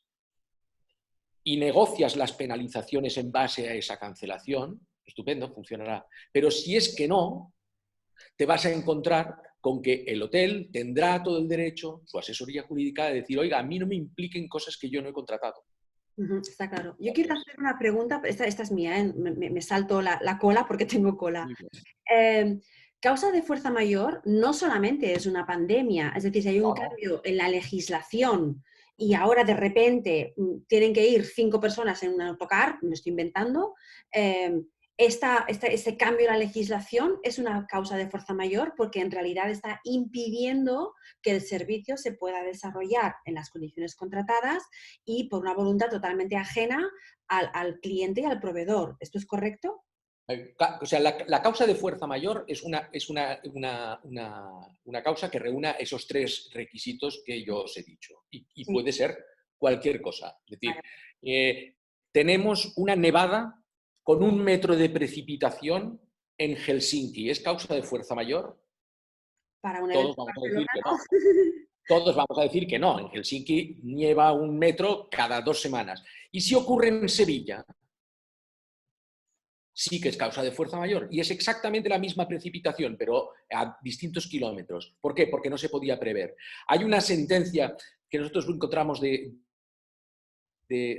y negocias las penalizaciones en base a esa cancelación, estupendo, funcionará. Pero si es que no, te vas a encontrar con que el hotel tendrá todo el derecho, su asesoría jurídica, de decir, oiga, a mí no me impliquen cosas que yo no he contratado. Está claro. Yo quiero hacer una pregunta, esta es mía, ¿eh? Me salto la cola porque tengo cola. Causa de fuerza mayor no solamente es una pandemia, es decir, si hay un cambio en la legislación y ahora de repente tienen que ir 5 personas en un autocar, me estoy inventando, este cambio en la legislación es una causa de fuerza mayor porque en realidad está impidiendo que el servicio se pueda desarrollar en las condiciones contratadas y por una voluntad totalmente ajena al cliente y al proveedor. ¿Esto es correcto? O sea, la causa de fuerza mayor es una causa que reúna esos 3 requisitos que yo os he dicho. Y sí, puede ser cualquier cosa. Es decir, tenemos una nevada con 1 metro de precipitación en Helsinki. ¿Es causa de fuerza mayor? Para una Todos vamos a decir que no. Todos vamos a decir que no. En Helsinki nieva 1 metro cada 2 semanas. ¿Y si ocurre en Sevilla? Sí que es causa de fuerza mayor y es exactamente la misma precipitación, pero a distintos kilómetros. ¿Por qué? Porque no se podía prever. Hay una sentencia que nosotros encontramos de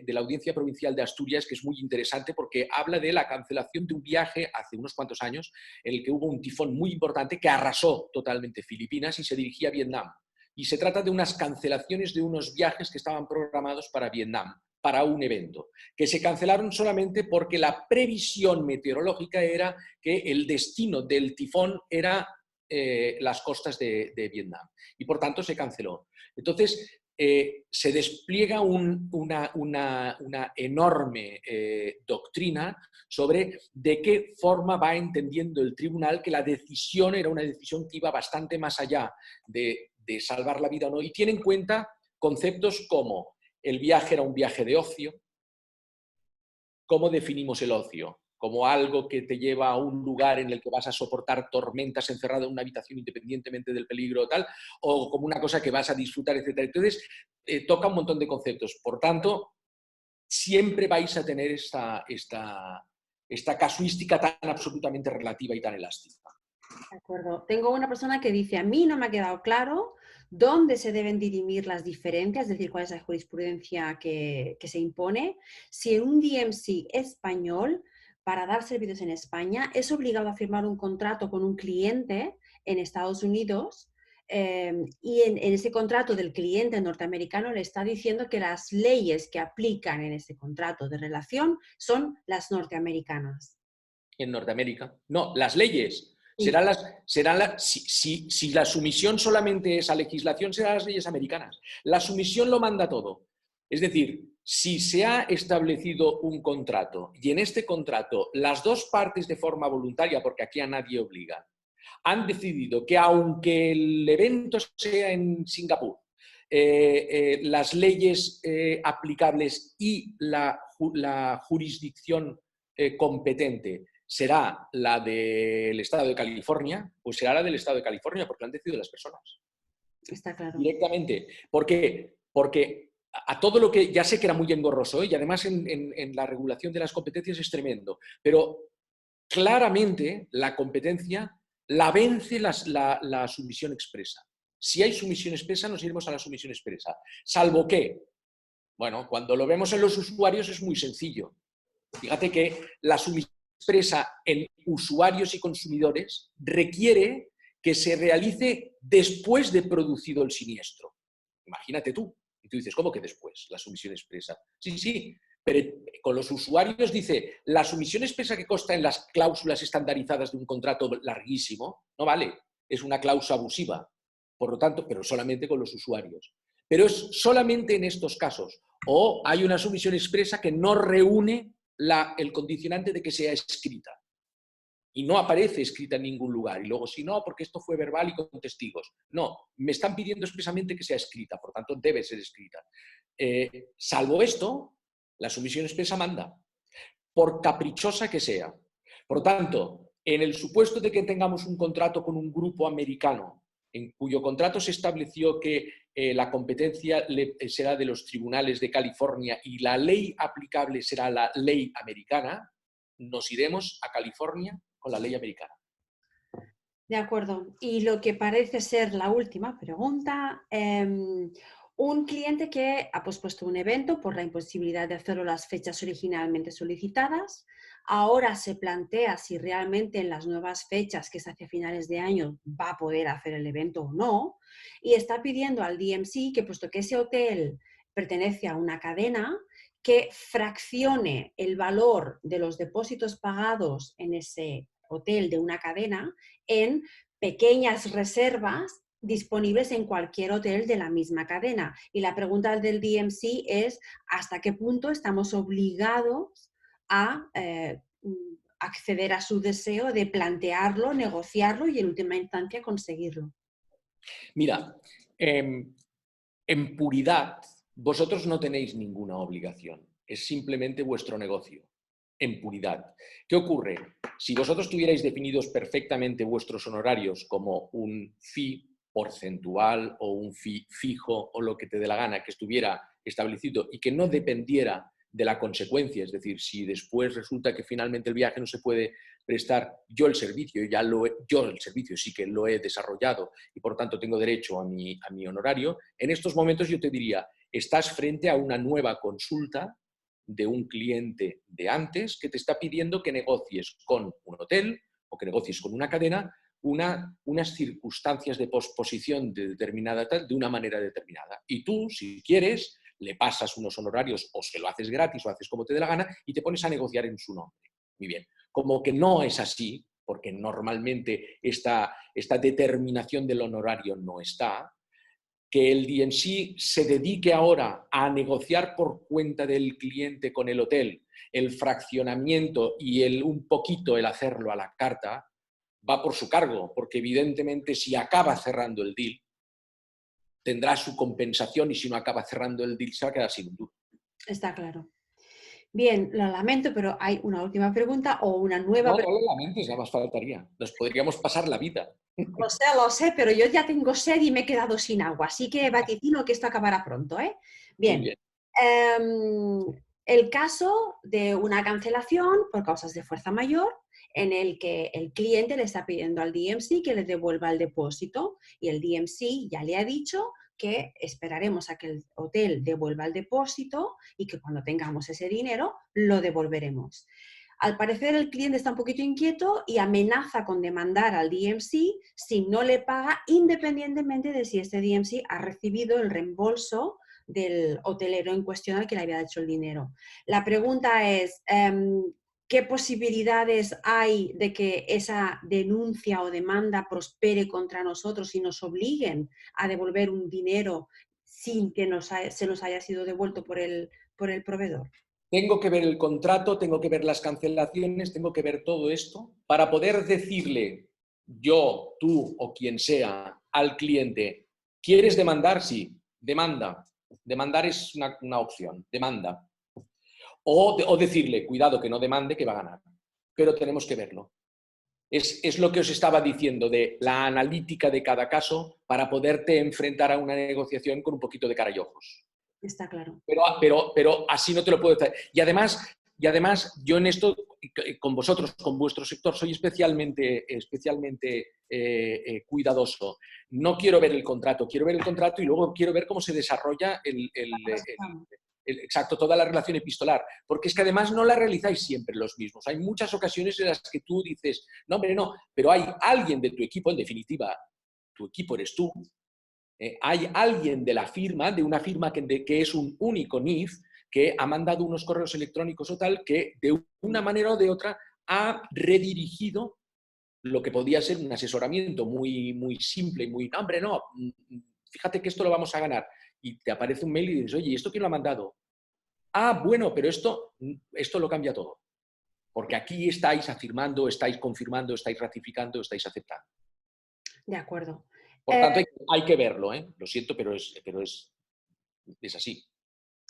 la Audiencia Provincial de Asturias que es muy interesante porque habla de la cancelación de un viaje hace unos cuantos años en el que hubo un tifón muy importante que arrasó totalmente Filipinas y se dirigía a Vietnam. Y se trata de unas cancelaciones de unos viajes que estaban programados para Vietnam, para un evento, que se cancelaron solamente porque la previsión meteorológica era que el destino del tifón era las costas de Vietnam. Y por tanto se canceló. Entonces, se despliega una enorme doctrina sobre de qué forma va entendiendo el tribunal que la decisión era una decisión que iba bastante más allá de salvar la vida o no, y tiene en cuenta conceptos como el viaje era un viaje de ocio. ¿Cómo definimos el ocio? Como algo que te lleva a un lugar en el que vas a soportar tormentas encerrado en una habitación independientemente del peligro o tal, o como una cosa que vas a disfrutar, etc. Entonces, toca un montón de conceptos. Por tanto, siempre vais a tener esta casuística tan absolutamente relativa y tan elástica. De acuerdo. Tengo una persona que dice, a mí no me ha quedado claro dónde se deben dirimir las diferencias, es decir, cuál es la jurisprudencia que se impone. Si un DMC español, para dar servicios en España, es obligado a firmar un contrato con un cliente en Estados Unidos y en ese contrato del cliente norteamericano le está diciendo que las leyes que aplican en ese contrato de relación son las norteamericanas. En Norteamérica. No, las leyes. Sí. Si la sumisión solamente es a legislación, serán las leyes americanas. La sumisión lo manda todo. Es decir, si se ha establecido un contrato y en este contrato las dos partes de forma voluntaria, porque aquí a nadie obliga, han decidido que aunque el evento sea en Singapur, las leyes aplicables y la jurisdicción competente será la del Estado de California, pues será la del Estado de California, porque lo han decidido las personas. Está claro. Directamente. ¿Por qué? Porque a todo lo que, ya sé que era muy engorroso, y además en la regulación de las competencias es tremendo, pero claramente la competencia la vence la sumisión expresa. Si hay sumisión expresa, nos iremos a la sumisión expresa. Salvo que, bueno, cuando lo vemos en los usuarios es muy sencillo. Fíjate que la sumisión expresa en usuarios y consumidores requiere que se realice después de producido el siniestro. Imagínate tú. Y tú dices, ¿cómo que después? La sumisión expresa. Sí, sí, pero con los usuarios dice, la sumisión expresa que consta en las cláusulas estandarizadas de un contrato larguísimo, no vale, es una cláusula abusiva. Por lo tanto, pero solamente con los usuarios. Pero es solamente en estos casos. O hay una sumisión expresa que no reúne el condicionante de que sea escrita. Y no aparece escrita en ningún lugar. Y luego, si no, porque esto fue verbal y con testigos. No, me están pidiendo expresamente que sea escrita, por tanto, debe ser escrita. Salvo esto, la sumisión expresa manda, por caprichosa que sea. Por tanto, en el supuesto de que tengamos un contrato con un grupo americano, en cuyo contrato se estableció que la competencia será de los tribunales de California y la ley aplicable será la ley americana, nos iremos a California con la ley americana. De acuerdo. Y lo que parece ser la última pregunta, un cliente que ha pospuesto un evento por la imposibilidad de hacerlo las fechas originalmente solicitadas, ahora se plantea si realmente en las nuevas fechas, que es hacia finales de año, va a poder hacer el evento o no, y está pidiendo al DMC que, puesto que ese hotel pertenece a una cadena, que fraccione el valor de los depósitos pagados en ese hotel de una cadena en pequeñas reservas disponibles en cualquier hotel de la misma cadena. Y la pregunta del DMC es ¿hasta qué punto estamos obligados a acceder a su deseo de plantearlo, negociarlo y en última instancia conseguirlo? Mira, en puridad, vosotros no tenéis ninguna obligación, es simplemente vuestro negocio. En puridad. ¿Qué ocurre? Si vosotros tuvierais definidos perfectamente vuestros honorarios como un fee porcentual o un fee fijo o lo que te dé la gana, que estuviera establecido y que no dependiera de la consecuencia, es decir, si después resulta que finalmente el viaje no se puede prestar, yo el servicio sí que lo he desarrollado y por tanto tengo derecho a mi honorario, en estos momentos yo te diría, estás frente a una nueva consulta de un cliente de antes que te está pidiendo que negocies con un hotel o que negocies con una cadena unas circunstancias de posposición de determinada tal, de una manera determinada. Y tú, si quieres, le pasas unos honorarios o se lo haces gratis o haces como te dé la gana y te pones a negociar en su nombre. Muy bien. Como que no es así, porque normalmente esta determinación del honorario no está, que el DMC se dedique ahora a negociar por cuenta del cliente con el hotel el fraccionamiento y un poquito el hacerlo a la carta, va por su cargo, porque evidentemente si acaba cerrando el deal, tendrá su compensación y si no acaba cerrando el deal se va a quedar sin un duro. Está claro. Bien, lo lamento, pero hay una última pregunta o una nueva pregunta. No lo lamentes, nada más faltaría. Nos podríamos pasar la vida. Lo sé, pero yo ya tengo sed y me he quedado sin agua, así que vaticino que esto acabará pronto, ¿eh? Bien. Muy bien. El caso de una cancelación por causas de fuerza mayor en el que el cliente le está pidiendo al DMC que le devuelva el depósito y el DMC ya le ha dicho que esperaremos a que el hotel devuelva el depósito y que cuando tengamos ese dinero lo devolveremos. Al parecer el cliente está un poquito inquieto y amenaza con demandar al DMC si no le paga, independientemente de si este DMC ha recibido el reembolso del hotelero en cuestión al que le había hecho el dinero. La pregunta es, ¿qué posibilidades hay de que esa denuncia o demanda prospere contra nosotros y nos obliguen a devolver un dinero sin que se nos haya sido devuelto por el proveedor? Tengo que ver el contrato, tengo que ver las cancelaciones, tengo que ver todo esto para poder decirle yo, tú o quien sea al cliente, ¿quieres demandar? Sí, demanda. Demandar es una opción, demanda. O decirle, cuidado, que no demande, que va a ganar. Pero tenemos que verlo. Es lo que os estaba diciendo de la analítica de cada caso para poderte enfrentar a una negociación con un poquito de cara y ojos. Está claro. Pero así no te lo puedo hacer. Y además, yo en esto, con vosotros, con vuestro sector, soy especialmente cuidadoso. No quiero ver el contrato, quiero ver el contrato y luego quiero ver cómo se desarrolla exacto, toda la relación epistolar. Porque es que además no la realizáis siempre los mismos. Hay muchas ocasiones en las que tú dices, no, hombre, no, pero hay alguien de tu equipo, en definitiva, tu equipo eres tú. Hay alguien de la firma, de una firma que es un único NIF, que ha mandado unos correos electrónicos o tal, que de una manera o de otra ha redirigido lo que podía ser un asesoramiento muy, muy simple y muy, no, hombre, no, fíjate que esto lo vamos a ganar. Y te aparece un mail y dices, oye, ¿y esto quién lo ha mandado? Ah, bueno, pero esto lo cambia todo. Porque aquí estáis afirmando, estáis confirmando, estáis ratificando, estáis aceptando. De acuerdo. Por tanto, hay que verlo, ¿eh? Lo siento, pero es así.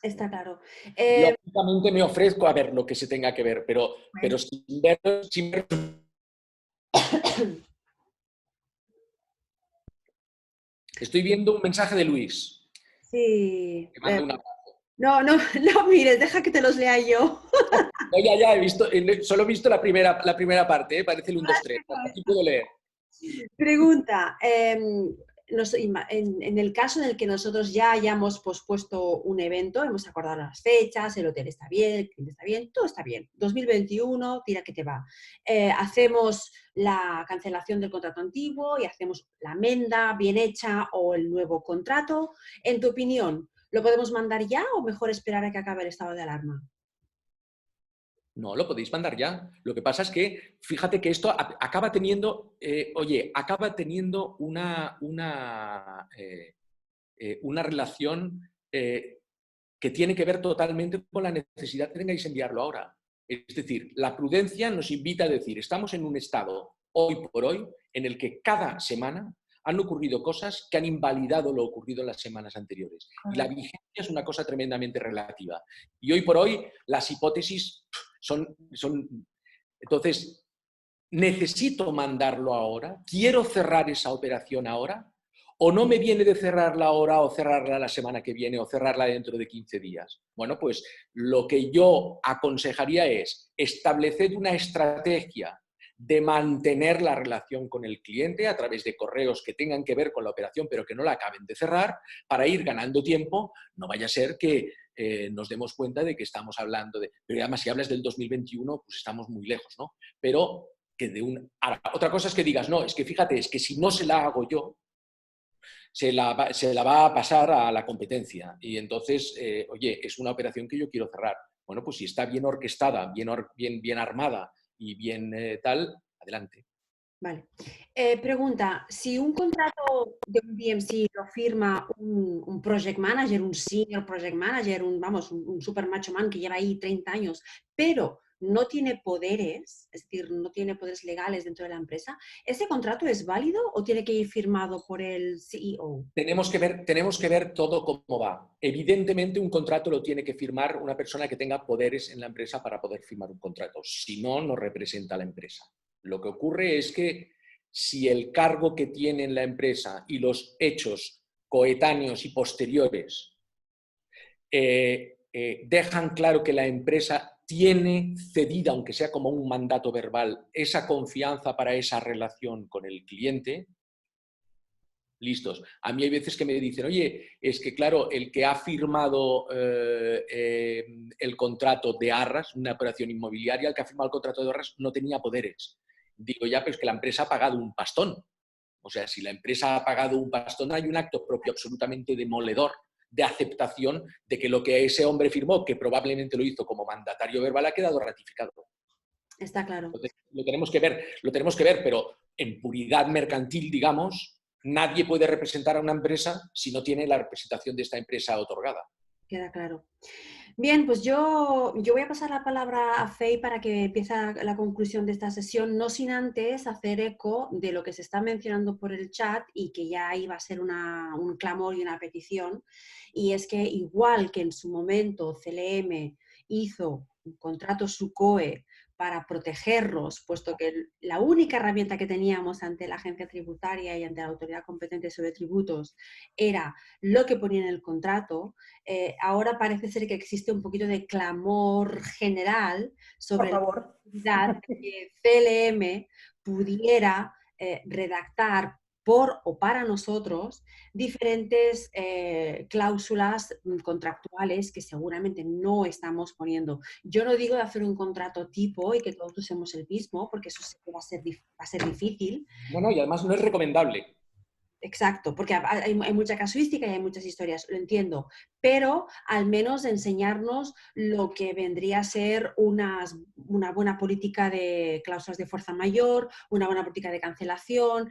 Está claro. Lógicamente me ofrezco a ver lo que se tenga que ver, pero sin ver... Estoy viendo un mensaje de Luis. Sí. Que manda un abrazo. No mires, deja que te los lea yo. No, ya he visto, solo he visto la primera parte, parece el 1, 2, 3. Aquí puedo leer. Pregunta, en el caso en el que nosotros ya hayamos pospuesto un evento, hemos acordado las fechas, el hotel está bien, el cliente está bien, todo está bien. 2021, tira que te va. Hacemos la cancelación del contrato antiguo y hacemos la amenda bien hecha o el nuevo contrato. En tu opinión, ¿lo podemos mandar ya o mejor esperar a que acabe el estado de alarma? No, lo podéis mandar ya. Lo que pasa es que, fíjate que esto acaba teniendo, una relación que tiene que ver totalmente con la necesidad que tengáis enviarlo ahora. Es decir, la prudencia nos invita a decir, estamos en un estado hoy por hoy en el que cada semana han ocurrido cosas que han invalidado lo ocurrido en las semanas anteriores. Correcto. Y la vigencia es una cosa tremendamente relativa. Y hoy por hoy las hipótesis son... Entonces, ¿necesito mandarlo ahora? ¿Quiero cerrar esa operación ahora? ¿O no me viene de cerrarla ahora o cerrarla la semana que viene o cerrarla dentro de 15 días? Bueno, pues lo que yo aconsejaría es establecer una estrategia de mantener la relación con el cliente a través de correos que tengan que ver con la operación pero que no la acaben de cerrar para ir ganando tiempo. No vaya a ser que nos demos cuenta de que estamos hablando de... Pero además si hablas del 2021 pues estamos muy lejos, ¿no? Pero que Ahora, otra cosa es que digas, no, es que fíjate, es que si no se la hago yo, se la va a pasar a la competencia. Y entonces, oye, es una operación que yo quiero cerrar. Bueno, pues si está bien orquestada, bien armada y bien tal, adelante. Vale. Pregunta, si un contrato de un DMC lo firma un project manager, un senior project manager, un super macho man que lleva ahí 30 años, pero no tiene poderes, es decir, no tiene poderes legales dentro de la empresa, ¿ese contrato es válido o tiene que ir firmado por el CEO? Tenemos que ver todo cómo va. Evidentemente, un contrato lo tiene que firmar una persona que tenga poderes en la empresa para poder firmar un contrato. Si no, no representa a la empresa. Lo que ocurre es que si el cargo que tiene en la empresa y los hechos coetáneos y posteriores dejan claro que la empresa tiene cedida, aunque sea como un mandato verbal, esa confianza para esa relación con el cliente, listos. A mí hay veces que me dicen, oye, es que claro, el que ha firmado el contrato de Arras, una operación inmobiliaria, el que ha firmado el contrato de Arras no tenía poderes. Digo, ya, pero es que la empresa ha pagado un pastón. O sea, si la empresa ha pagado un pastón, hay un acto propio absolutamente demoledor de aceptación de que lo que ese hombre firmó, que probablemente lo hizo como mandatario verbal, ha quedado ratificado. Está claro. Entonces, lo tenemos que ver, pero en puridad mercantil, digamos, nadie puede representar a una empresa si no tiene la representación de esta empresa otorgada. Queda claro. Bien, pues yo voy a pasar la palabra a Fey para que empiece la conclusión de esta sesión, no sin antes hacer eco de lo que se está mencionando por el chat y que ya iba a ser un clamor y una petición, y es que igual que en su momento CLM hizo un contrato SUCOE para protegerlos, puesto que la única herramienta que teníamos ante la agencia tributaria y ante la autoridad competente sobre tributos era lo que ponía en el contrato, ahora parece ser que existe un poquito de clamor general sobre la posibilidad de que CLM pudiera redactar por o para nosotros diferentes cláusulas contractuales que seguramente no estamos poniendo. Yo no digo de hacer un contrato tipo y que todos usemos el mismo, porque eso va a ser difícil. Bueno, y además no es recomendable. Exacto, porque hay mucha casuística y hay muchas historias, lo entiendo, pero al menos enseñarnos lo que vendría a ser una buena política de cláusulas de fuerza mayor, una buena política de cancelación,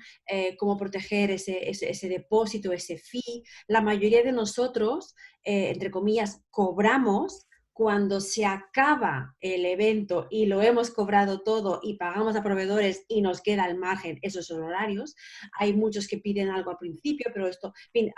cómo proteger ese depósito, ese fee. La mayoría de nosotros, entre comillas, cobramos cuando se acaba el evento y lo hemos cobrado todo y pagamos a proveedores y nos queda al margen esos honorarios. Hay muchos que piden algo al principio, pero esto, en fin,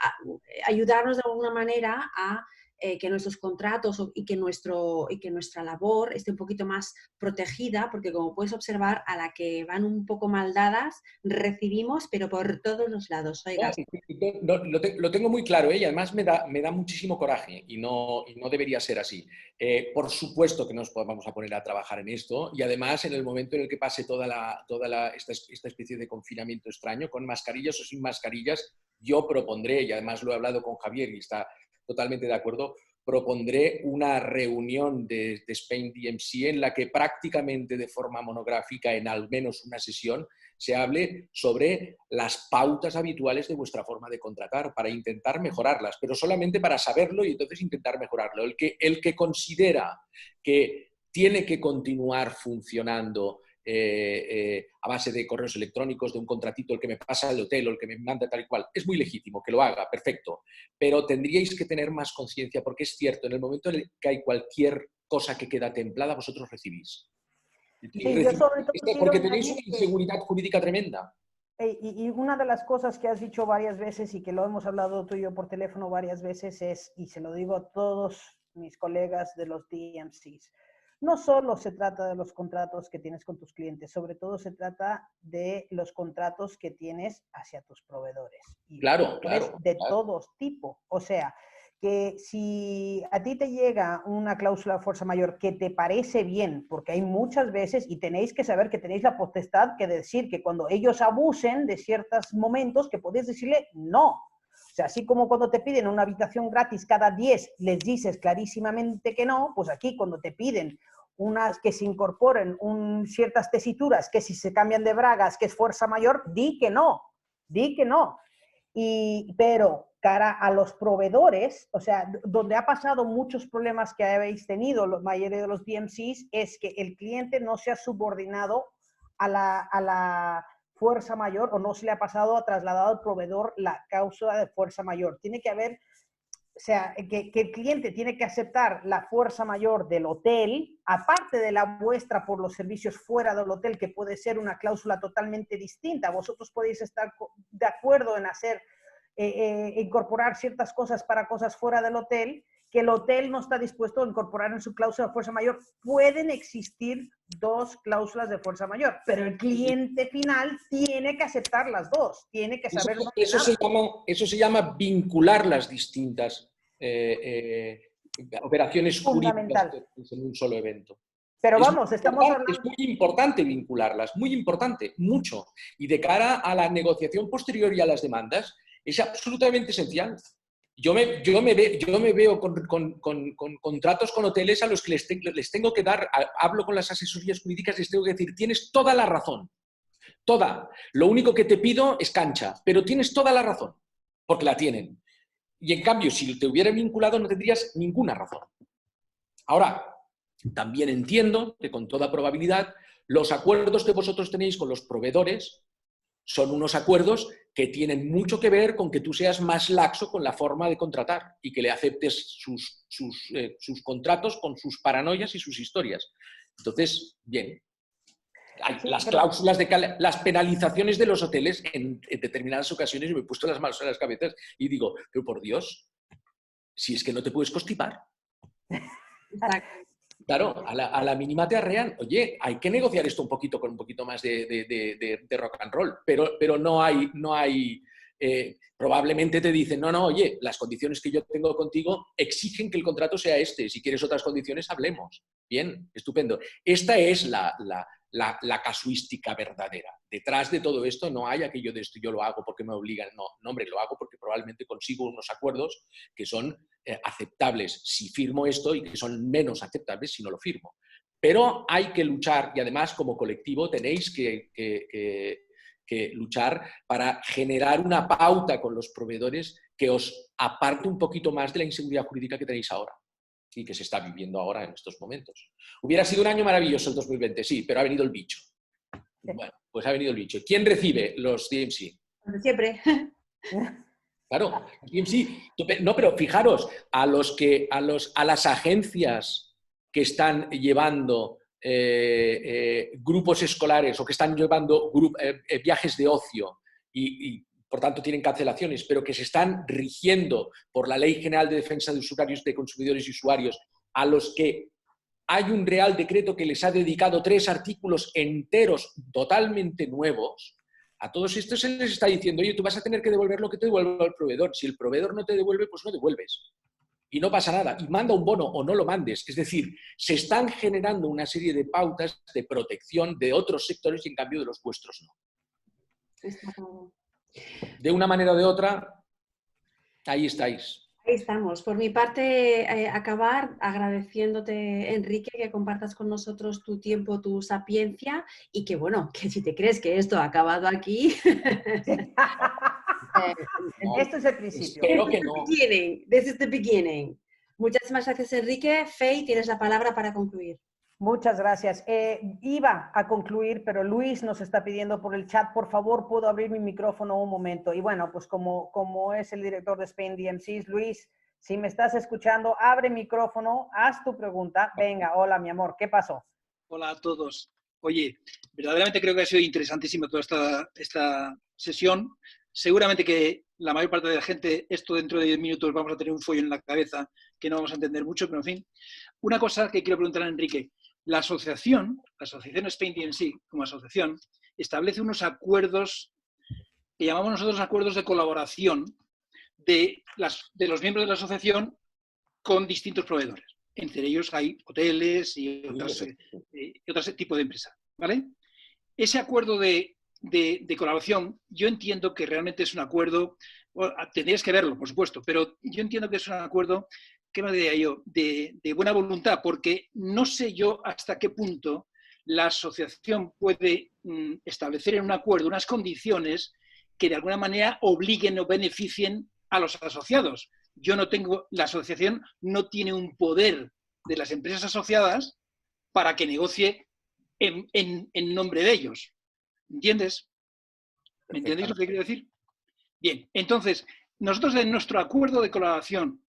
ayudarnos de alguna manera a que nuestros contratos y que nuestra labor esté un poquito más protegida, porque como puedes observar, a la que van un poco mal dadas, recibimos, pero por todos los lados. Oiga, Lo tengo muy claro, y además me da muchísimo coraje y no debería ser así. Por supuesto que nos vamos a poner a trabajar en esto, y además en el momento en el que pase esta especie de confinamiento extraño, con mascarillas o sin mascarillas, yo propondré, y además lo he hablado con Javier y está totalmente de acuerdo, propondré una reunión de Spain DMC en la que prácticamente de forma monográfica, en al menos una sesión, se hable sobre las pautas habituales de vuestra forma de contratar para intentar mejorarlas, pero solamente para saberlo y entonces intentar mejorarlo. El que considera que tiene que continuar funcionando a base de correos electrónicos, de un contratito, el que me pasa al hotel o el que me manda tal y cual, es muy legítimo que lo haga, perfecto, pero tendríais que tener más conciencia, porque es cierto, en el momento en el que hay cualquier cosa que queda templada, vosotros recibís. Sí, yo sobre todo Porque tenéis una inseguridad jurídica tremenda. Y una de las cosas que has dicho varias veces y que lo hemos hablado tú y yo por teléfono varias veces es, y se lo digo a todos mis colegas de los DMCs, no solo se trata de los contratos que tienes con tus clientes, sobre todo se trata de los contratos que tienes hacia tus proveedores. Y claro. De todos tipos. O sea, que si a ti te llega una cláusula de fuerza mayor que te parece bien, porque hay muchas veces, y tenéis que saber que tenéis la potestad que decir que cuando ellos abusen de ciertos momentos, que podéis decirle no. O sea, así como cuando te piden una habitación gratis cada 10, les dices clarísimamente que no, pues aquí cuando te piden unas que se incorporen ciertas tesituras, que si se cambian de bragas, que es fuerza mayor, di que no. Pero cara a los proveedores, o sea, donde ha pasado muchos problemas que habéis tenido, la mayoría de los DMCs, es que el cliente no se ha subordinado a la fuerza mayor o no se le ha pasado a trasladado al proveedor la causa de fuerza mayor. Tiene que haber, o sea, que el cliente tiene que aceptar la fuerza mayor del hotel, aparte de la vuestra por los servicios fuera del hotel, que puede ser una cláusula totalmente distinta. Vosotros podéis estar de acuerdo en hacer, incorporar ciertas cosas para cosas fuera del hotel, que el hotel no está dispuesto a incorporar en su cláusula de fuerza mayor. Pueden existir dos cláusulas de fuerza mayor, pero el cliente final tiene que aceptar las dos, tiene que saber... Eso se llama vincular las distintas operaciones jurídicas en un solo evento. Pero vamos, estamos hablando... Es muy importante vincularlas, muy importante, mucho. Y de cara a la negociación posterior y a las demandas, Es absolutamente esencial. Yo me veo con contratos con hoteles a los que les tengo que dar, hablo con las asesorías jurídicas, les tengo que decir, tienes toda la razón, toda. Lo único que te pido es cancha, pero tienes toda la razón, porque la tienen. Y en cambio, si te hubiera vinculado, no tendrías ninguna razón. Ahora, también entiendo que con toda probabilidad los acuerdos que vosotros tenéis con los proveedores son unos acuerdos que tienen mucho que ver con que tú seas más laxo con la forma de contratar y que le aceptes sus contratos con sus paranoias y sus historias. Entonces, bien. Hay las cláusulas, las penalizaciones de los hoteles en determinadas ocasiones, me he puesto las manos en las cabezas y digo, pero por Dios, si es que no te puedes constipar. Claro, a la mínima te arrean. Oye, hay que negociar esto un poquito con un poquito más de rock and roll, pero no hay probablemente te dicen, no, oye, las condiciones que yo tengo contigo exigen que el contrato sea este. Si quieres otras condiciones, hablemos. Bien, estupendo. Esta es la casuística verdadera. Detrás de todo esto no hay aquello de esto, yo lo hago porque me obligan. No, hombre, lo hago porque probablemente consigo unos acuerdos que son aceptables si firmo esto y que son menos aceptables si no lo firmo. Pero hay que luchar y además como colectivo tenéis que luchar para generar una pauta con los proveedores que os aparte un poquito más de la inseguridad jurídica que tenéis ahora y que se está viviendo ahora en estos momentos. Hubiera sido un año maravilloso el 2020, sí, pero ha venido el bicho. Bueno, pues ha venido el bicho. ¿Quién recibe los DMC? Siempre. Claro, DMC. No, pero fijaros, a las agencias que están llevando grupos escolares o que están llevando viajes de ocio y por tanto tienen cancelaciones, pero que se están rigiendo por la Ley General de Defensa de Usuarios, de Consumidores y Usuarios, a los que hay un Real Decreto que les ha dedicado 3 artículos enteros totalmente nuevos, a todos estos se les está diciendo, oye, tú vas a tener que devolver lo que te devuelve el proveedor. Si el proveedor no te devuelve, pues no devuelves. Y no pasa nada. Y manda un bono o no lo mandes. Es decir, se están generando una serie de pautas de protección de otros sectores y en cambio de los vuestros no. De una manera o de otra, ahí estáis. Ahí estamos. Por mi parte, acabar agradeciéndote, Enrique, que compartas con nosotros tu tiempo, tu sapiencia y que, bueno, que si te crees que esto ha acabado aquí... Esto es el principio. Espero que no. This is the beginning. Muchísimas gracias, Enrique. Fey, tienes la palabra para concluir. Muchas gracias. Iba a concluir, pero Luis nos está pidiendo por el chat, por favor, ¿puedo abrir mi micrófono un momento? Y bueno, pues como es el director de Spain DMCs, Luis, si me estás escuchando, abre micrófono, haz tu pregunta. Venga, hola, mi amor, ¿qué pasó? Hola a todos. Oye, verdaderamente creo que ha sido interesantísima toda esta sesión. Seguramente que la mayor parte de la gente, esto dentro de 10 minutos vamos a tener un follo en la cabeza que no vamos a entender mucho, pero en fin. Una cosa que quiero preguntar a Enrique. La asociación Spain DMC, como asociación, establece unos acuerdos que llamamos nosotros acuerdos de colaboración de los miembros de la asociación con distintos proveedores. Entre ellos hay hoteles y otros tipos de empresas, ¿vale? Ese acuerdo de colaboración, yo entiendo que realmente es un acuerdo, bueno, tendrías que verlo, por supuesto, pero yo entiendo que es un acuerdo, ¿qué me diría yo?, de buena voluntad, porque no sé yo hasta qué punto la asociación puede establecer en un acuerdo unas condiciones que de alguna manera obliguen o beneficien a los asociados. La asociación no tiene un poder de las empresas asociadas para que negocie en nombre de ellos. ¿Entiendes? ¿Me entendéis lo que quiero decir? Bien, entonces, nosotros en nuestro acuerdo de colaboración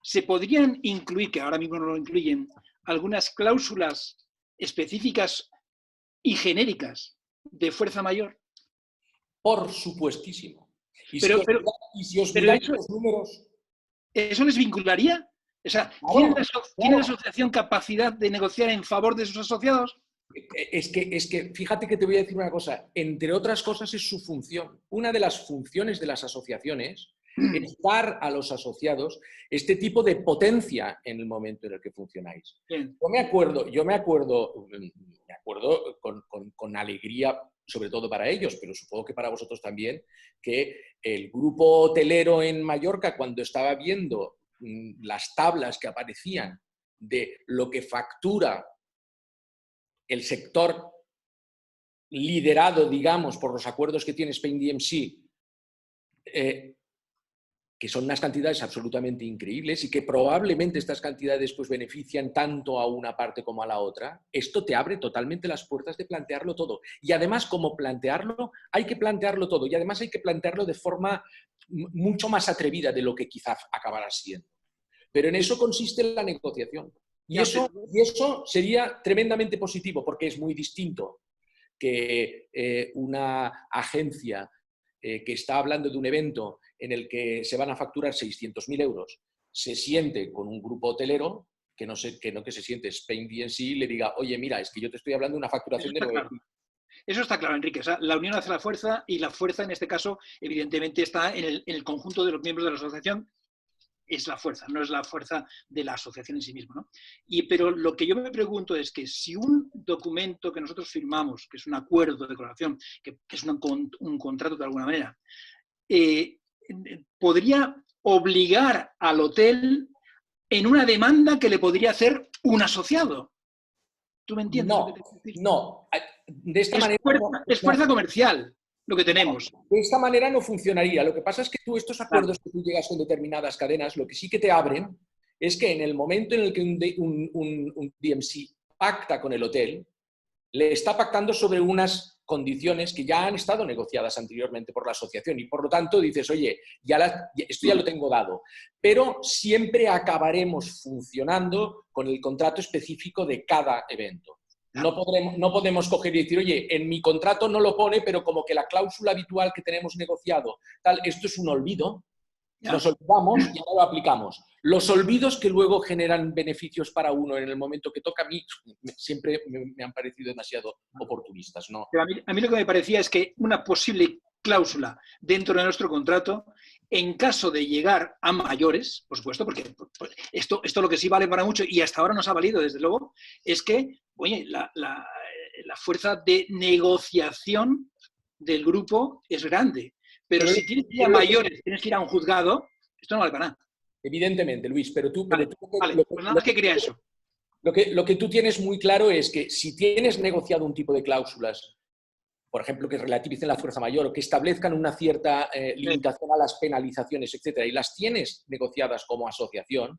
se podrían incluir, que ahora mismo no lo incluyen, algunas cláusulas específicas y genéricas de fuerza mayor. Por supuestísimo. Y si os miráis los números... ¿Eso les vincularía? O sea, ¿tiene la asociación capacidad de negociar en favor de sus asociados? Es que fíjate que te voy a decir una cosa. Entre otras cosas es su función. Una de las funciones de las asociaciones es dar a los asociados este tipo de potencia en el momento en el que funcionáis. Yo me acuerdo con alegría sobre todo para ellos, pero supongo que para vosotros también, que el grupo hotelero en Mallorca, cuando estaba viendo las tablas que aparecían de lo que factura el sector liderado, digamos, por los acuerdos que tiene Spain DMC, que son unas cantidades absolutamente increíbles y que probablemente estas cantidades pues, benefician tanto a una parte como a la otra, esto te abre totalmente las puertas de plantearlo todo. Y además, como plantearlo, hay que plantearlo todo. Y además hay que plantearlo de forma mucho más atrevida de lo que quizás acabará siendo. Pero en eso consiste la negociación. Y eso sería tremendamente positivo, porque es muy distinto que una agencia que está hablando de un evento en el que se van a facturar 600.000 euros, se siente con un grupo hotelero que no que se siente Spain DMC y le diga, oye, mira, es que yo te estoy hablando de una facturación de 9.000. Eso está claro, Enrique. O sea, la unión hace la fuerza y la fuerza en este caso, evidentemente, está en el conjunto de los miembros de la asociación. Es la fuerza, no es la fuerza de la asociación en sí misma, ¿no? Pero lo que yo me pregunto es que si un documento que nosotros firmamos, que es un acuerdo de colaboración, que es un contrato de alguna manera, podría obligar al hotel en una demanda que le podría hacer un asociado. ¿Tú me entiendes? No. De esta manera es fuerza comercial lo que tenemos. No, de esta manera no funcionaría. Lo que pasa es que tú estos acuerdos que tú llegas con determinadas cadenas, lo que sí que te abren es que en el momento en el que un DMC pacta con el hotel, le está pactando sobre unas condiciones que ya han estado negociadas anteriormente por la asociación y por lo tanto dices, oye, esto ya lo tengo dado, pero siempre acabaremos funcionando con el contrato específico de cada evento. No podemos coger y decir, oye, en mi contrato no lo pone, pero como que la cláusula habitual que tenemos negociado, tal, esto es un olvido, nos olvidamos y ahora lo aplicamos. Los olvidos que luego generan beneficios para uno en el momento que toca, a mí siempre me han parecido demasiado oportunistas, ¿no? Pero a mí lo que me parecía es que una posible cláusula dentro de nuestro contrato, en caso de llegar a mayores, por supuesto, porque esto lo que sí vale para mucho y hasta ahora nos ha valido, desde luego, es que, oye, la fuerza de negociación del grupo es grande. Pero si tienes que ir a mayores, tienes que ir a un juzgado, esto no vale para nada. Evidentemente, Luis, pero tú... Vale, pues nada más que quería eso. Lo que tú tienes muy claro es que si tienes negociado un tipo de cláusulas, por ejemplo, que relativicen la fuerza mayor o que establezcan una cierta limitación a las penalizaciones, etcétera, y las tienes negociadas como asociación,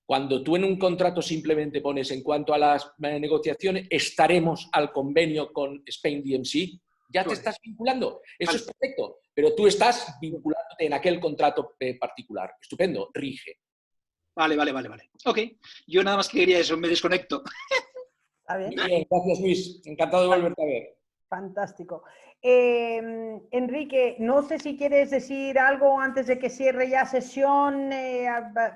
cuando tú en un contrato simplemente pones en cuanto a las negociaciones, estaremos al convenio con Spain DMC, ya te estás vinculando. Eso es perfecto, pero tú estás vinculándote en aquel contrato particular. Estupendo, rige. Vale. Ok, yo nada más que quería eso, me desconecto. ¿Está bien? Muy bien, gracias Luis, encantado de volverte a ver. Fantástico. Enrique, no sé si quieres decir algo antes de que cierre ya sesión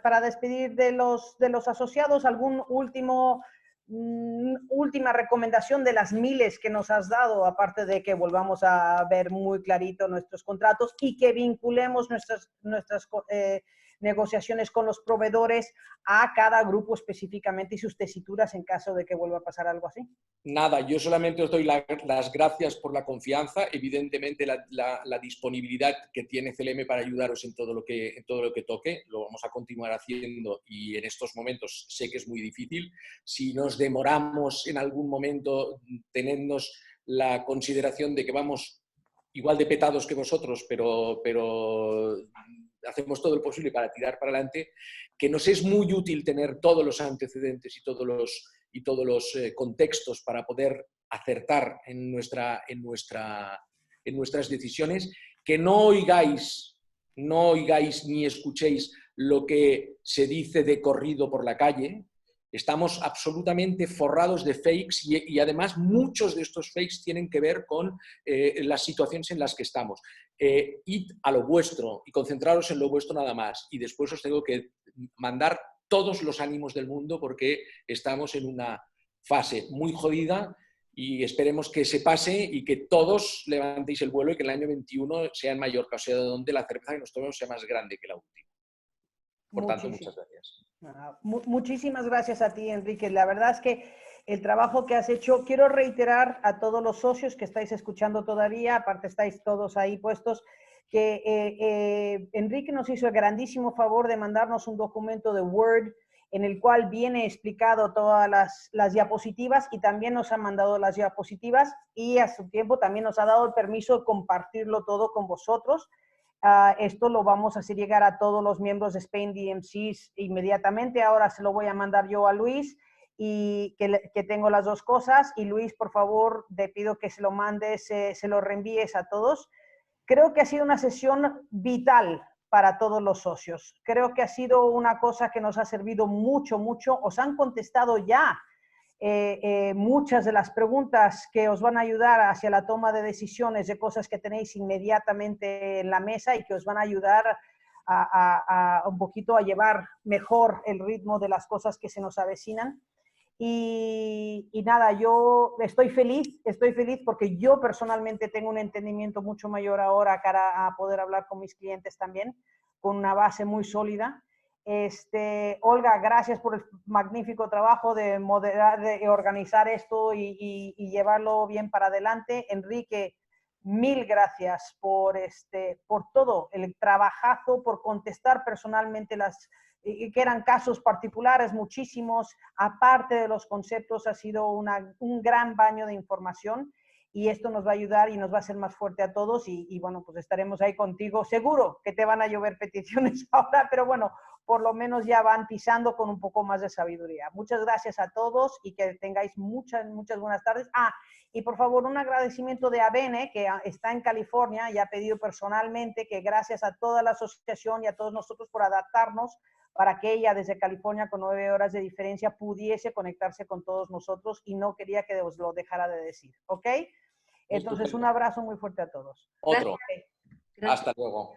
para despedir de los asociados, algún última recomendación de las miles que nos has dado, aparte de que volvamos a ver muy clarito nuestros contratos y que vinculemos nuestras negociaciones con los proveedores a cada grupo específicamente y sus tesituras en caso de que vuelva a pasar algo así. Nada, yo solamente os doy las gracias por la confianza, evidentemente la disponibilidad que tiene CLM para ayudaros en todo lo que toque, lo vamos a continuar haciendo y en estos momentos sé que es muy difícil. Si nos demoramos en algún momento, tenednos la consideración de que vamos igual de petados que vosotros, pero hacemos todo lo posible para tirar para adelante, que nos es muy útil tener todos los antecedentes y todos los contextos para poder acertar en nuestras decisiones, que no oigáis ni escuchéis lo que se dice de corrido por la calle. Estamos absolutamente forrados de fakes y además muchos de estos fakes tienen que ver con las situaciones en las que estamos. Id a lo vuestro y concentraros en lo vuestro nada más. Y después os tengo que mandar todos los ánimos del mundo porque estamos en una fase muy jodida y esperemos que se pase y que todos levantéis el vuelo y que el año 21 sea en Mallorca, o sea, donde la cerveza que nos tomemos sea más grande que la última. Por tanto, muchas gracias. Muchísimas gracias a ti, Enrique. La verdad es que el trabajo que has hecho. Quiero reiterar a todos los socios que estáis escuchando todavía, aparte estáis todos ahí puestos, que Enrique nos hizo el grandísimo favor de mandarnos un documento de Word en el cual viene explicado todas las diapositivas, y también nos ha mandado las diapositivas, y a su tiempo también nos ha dado el permiso de compartirlo todo con vosotros. Esto lo vamos a hacer llegar a todos los miembros de Spain DMCs inmediatamente. Ahora se lo voy a mandar yo a Luis, y que tengo las dos cosas. Y Luis, por favor, te pido que se lo mandes, se lo reenvíes a todos. Creo que ha sido una sesión vital para todos los socios. Creo que ha sido una cosa que nos ha servido mucho, mucho. Os han contestado ya muchas de las preguntas que os van a ayudar hacia la toma de decisiones de cosas que tenéis inmediatamente en la mesa, y que os van a ayudar a un poquito a llevar mejor el ritmo de las cosas que se nos avecinan. Y nada, yo estoy feliz porque yo personalmente tengo un entendimiento mucho mayor ahora cara a poder hablar con mis clientes también, con una base muy sólida. Olga, gracias por el magnífico trabajo de moderar, de organizar esto y llevarlo bien para adelante. Enrique, mil gracias por todo el trabajazo, por contestar personalmente que eran casos particulares, muchísimos, aparte de los conceptos. Ha sido un gran baño de información, y esto nos va a ayudar y nos va a hacer más fuerte a todos, y bueno, pues estaremos ahí contigo. Seguro que te van a llover peticiones ahora, pero bueno, por lo menos ya van pisando con un poco más de sabiduría. Muchas gracias a todos, y que tengáis muchas buenas tardes. Y por favor, un agradecimiento de Abene, que está en California y ha pedido personalmente que gracias a toda la asociación y a todos nosotros por adaptarnos para que ella desde California, con 9 horas de diferencia, pudiese conectarse con todos nosotros, y no quería que os lo dejara de decir, ¿ok? Entonces, un abrazo muy fuerte a todos. Otro. Gracias. Hasta luego.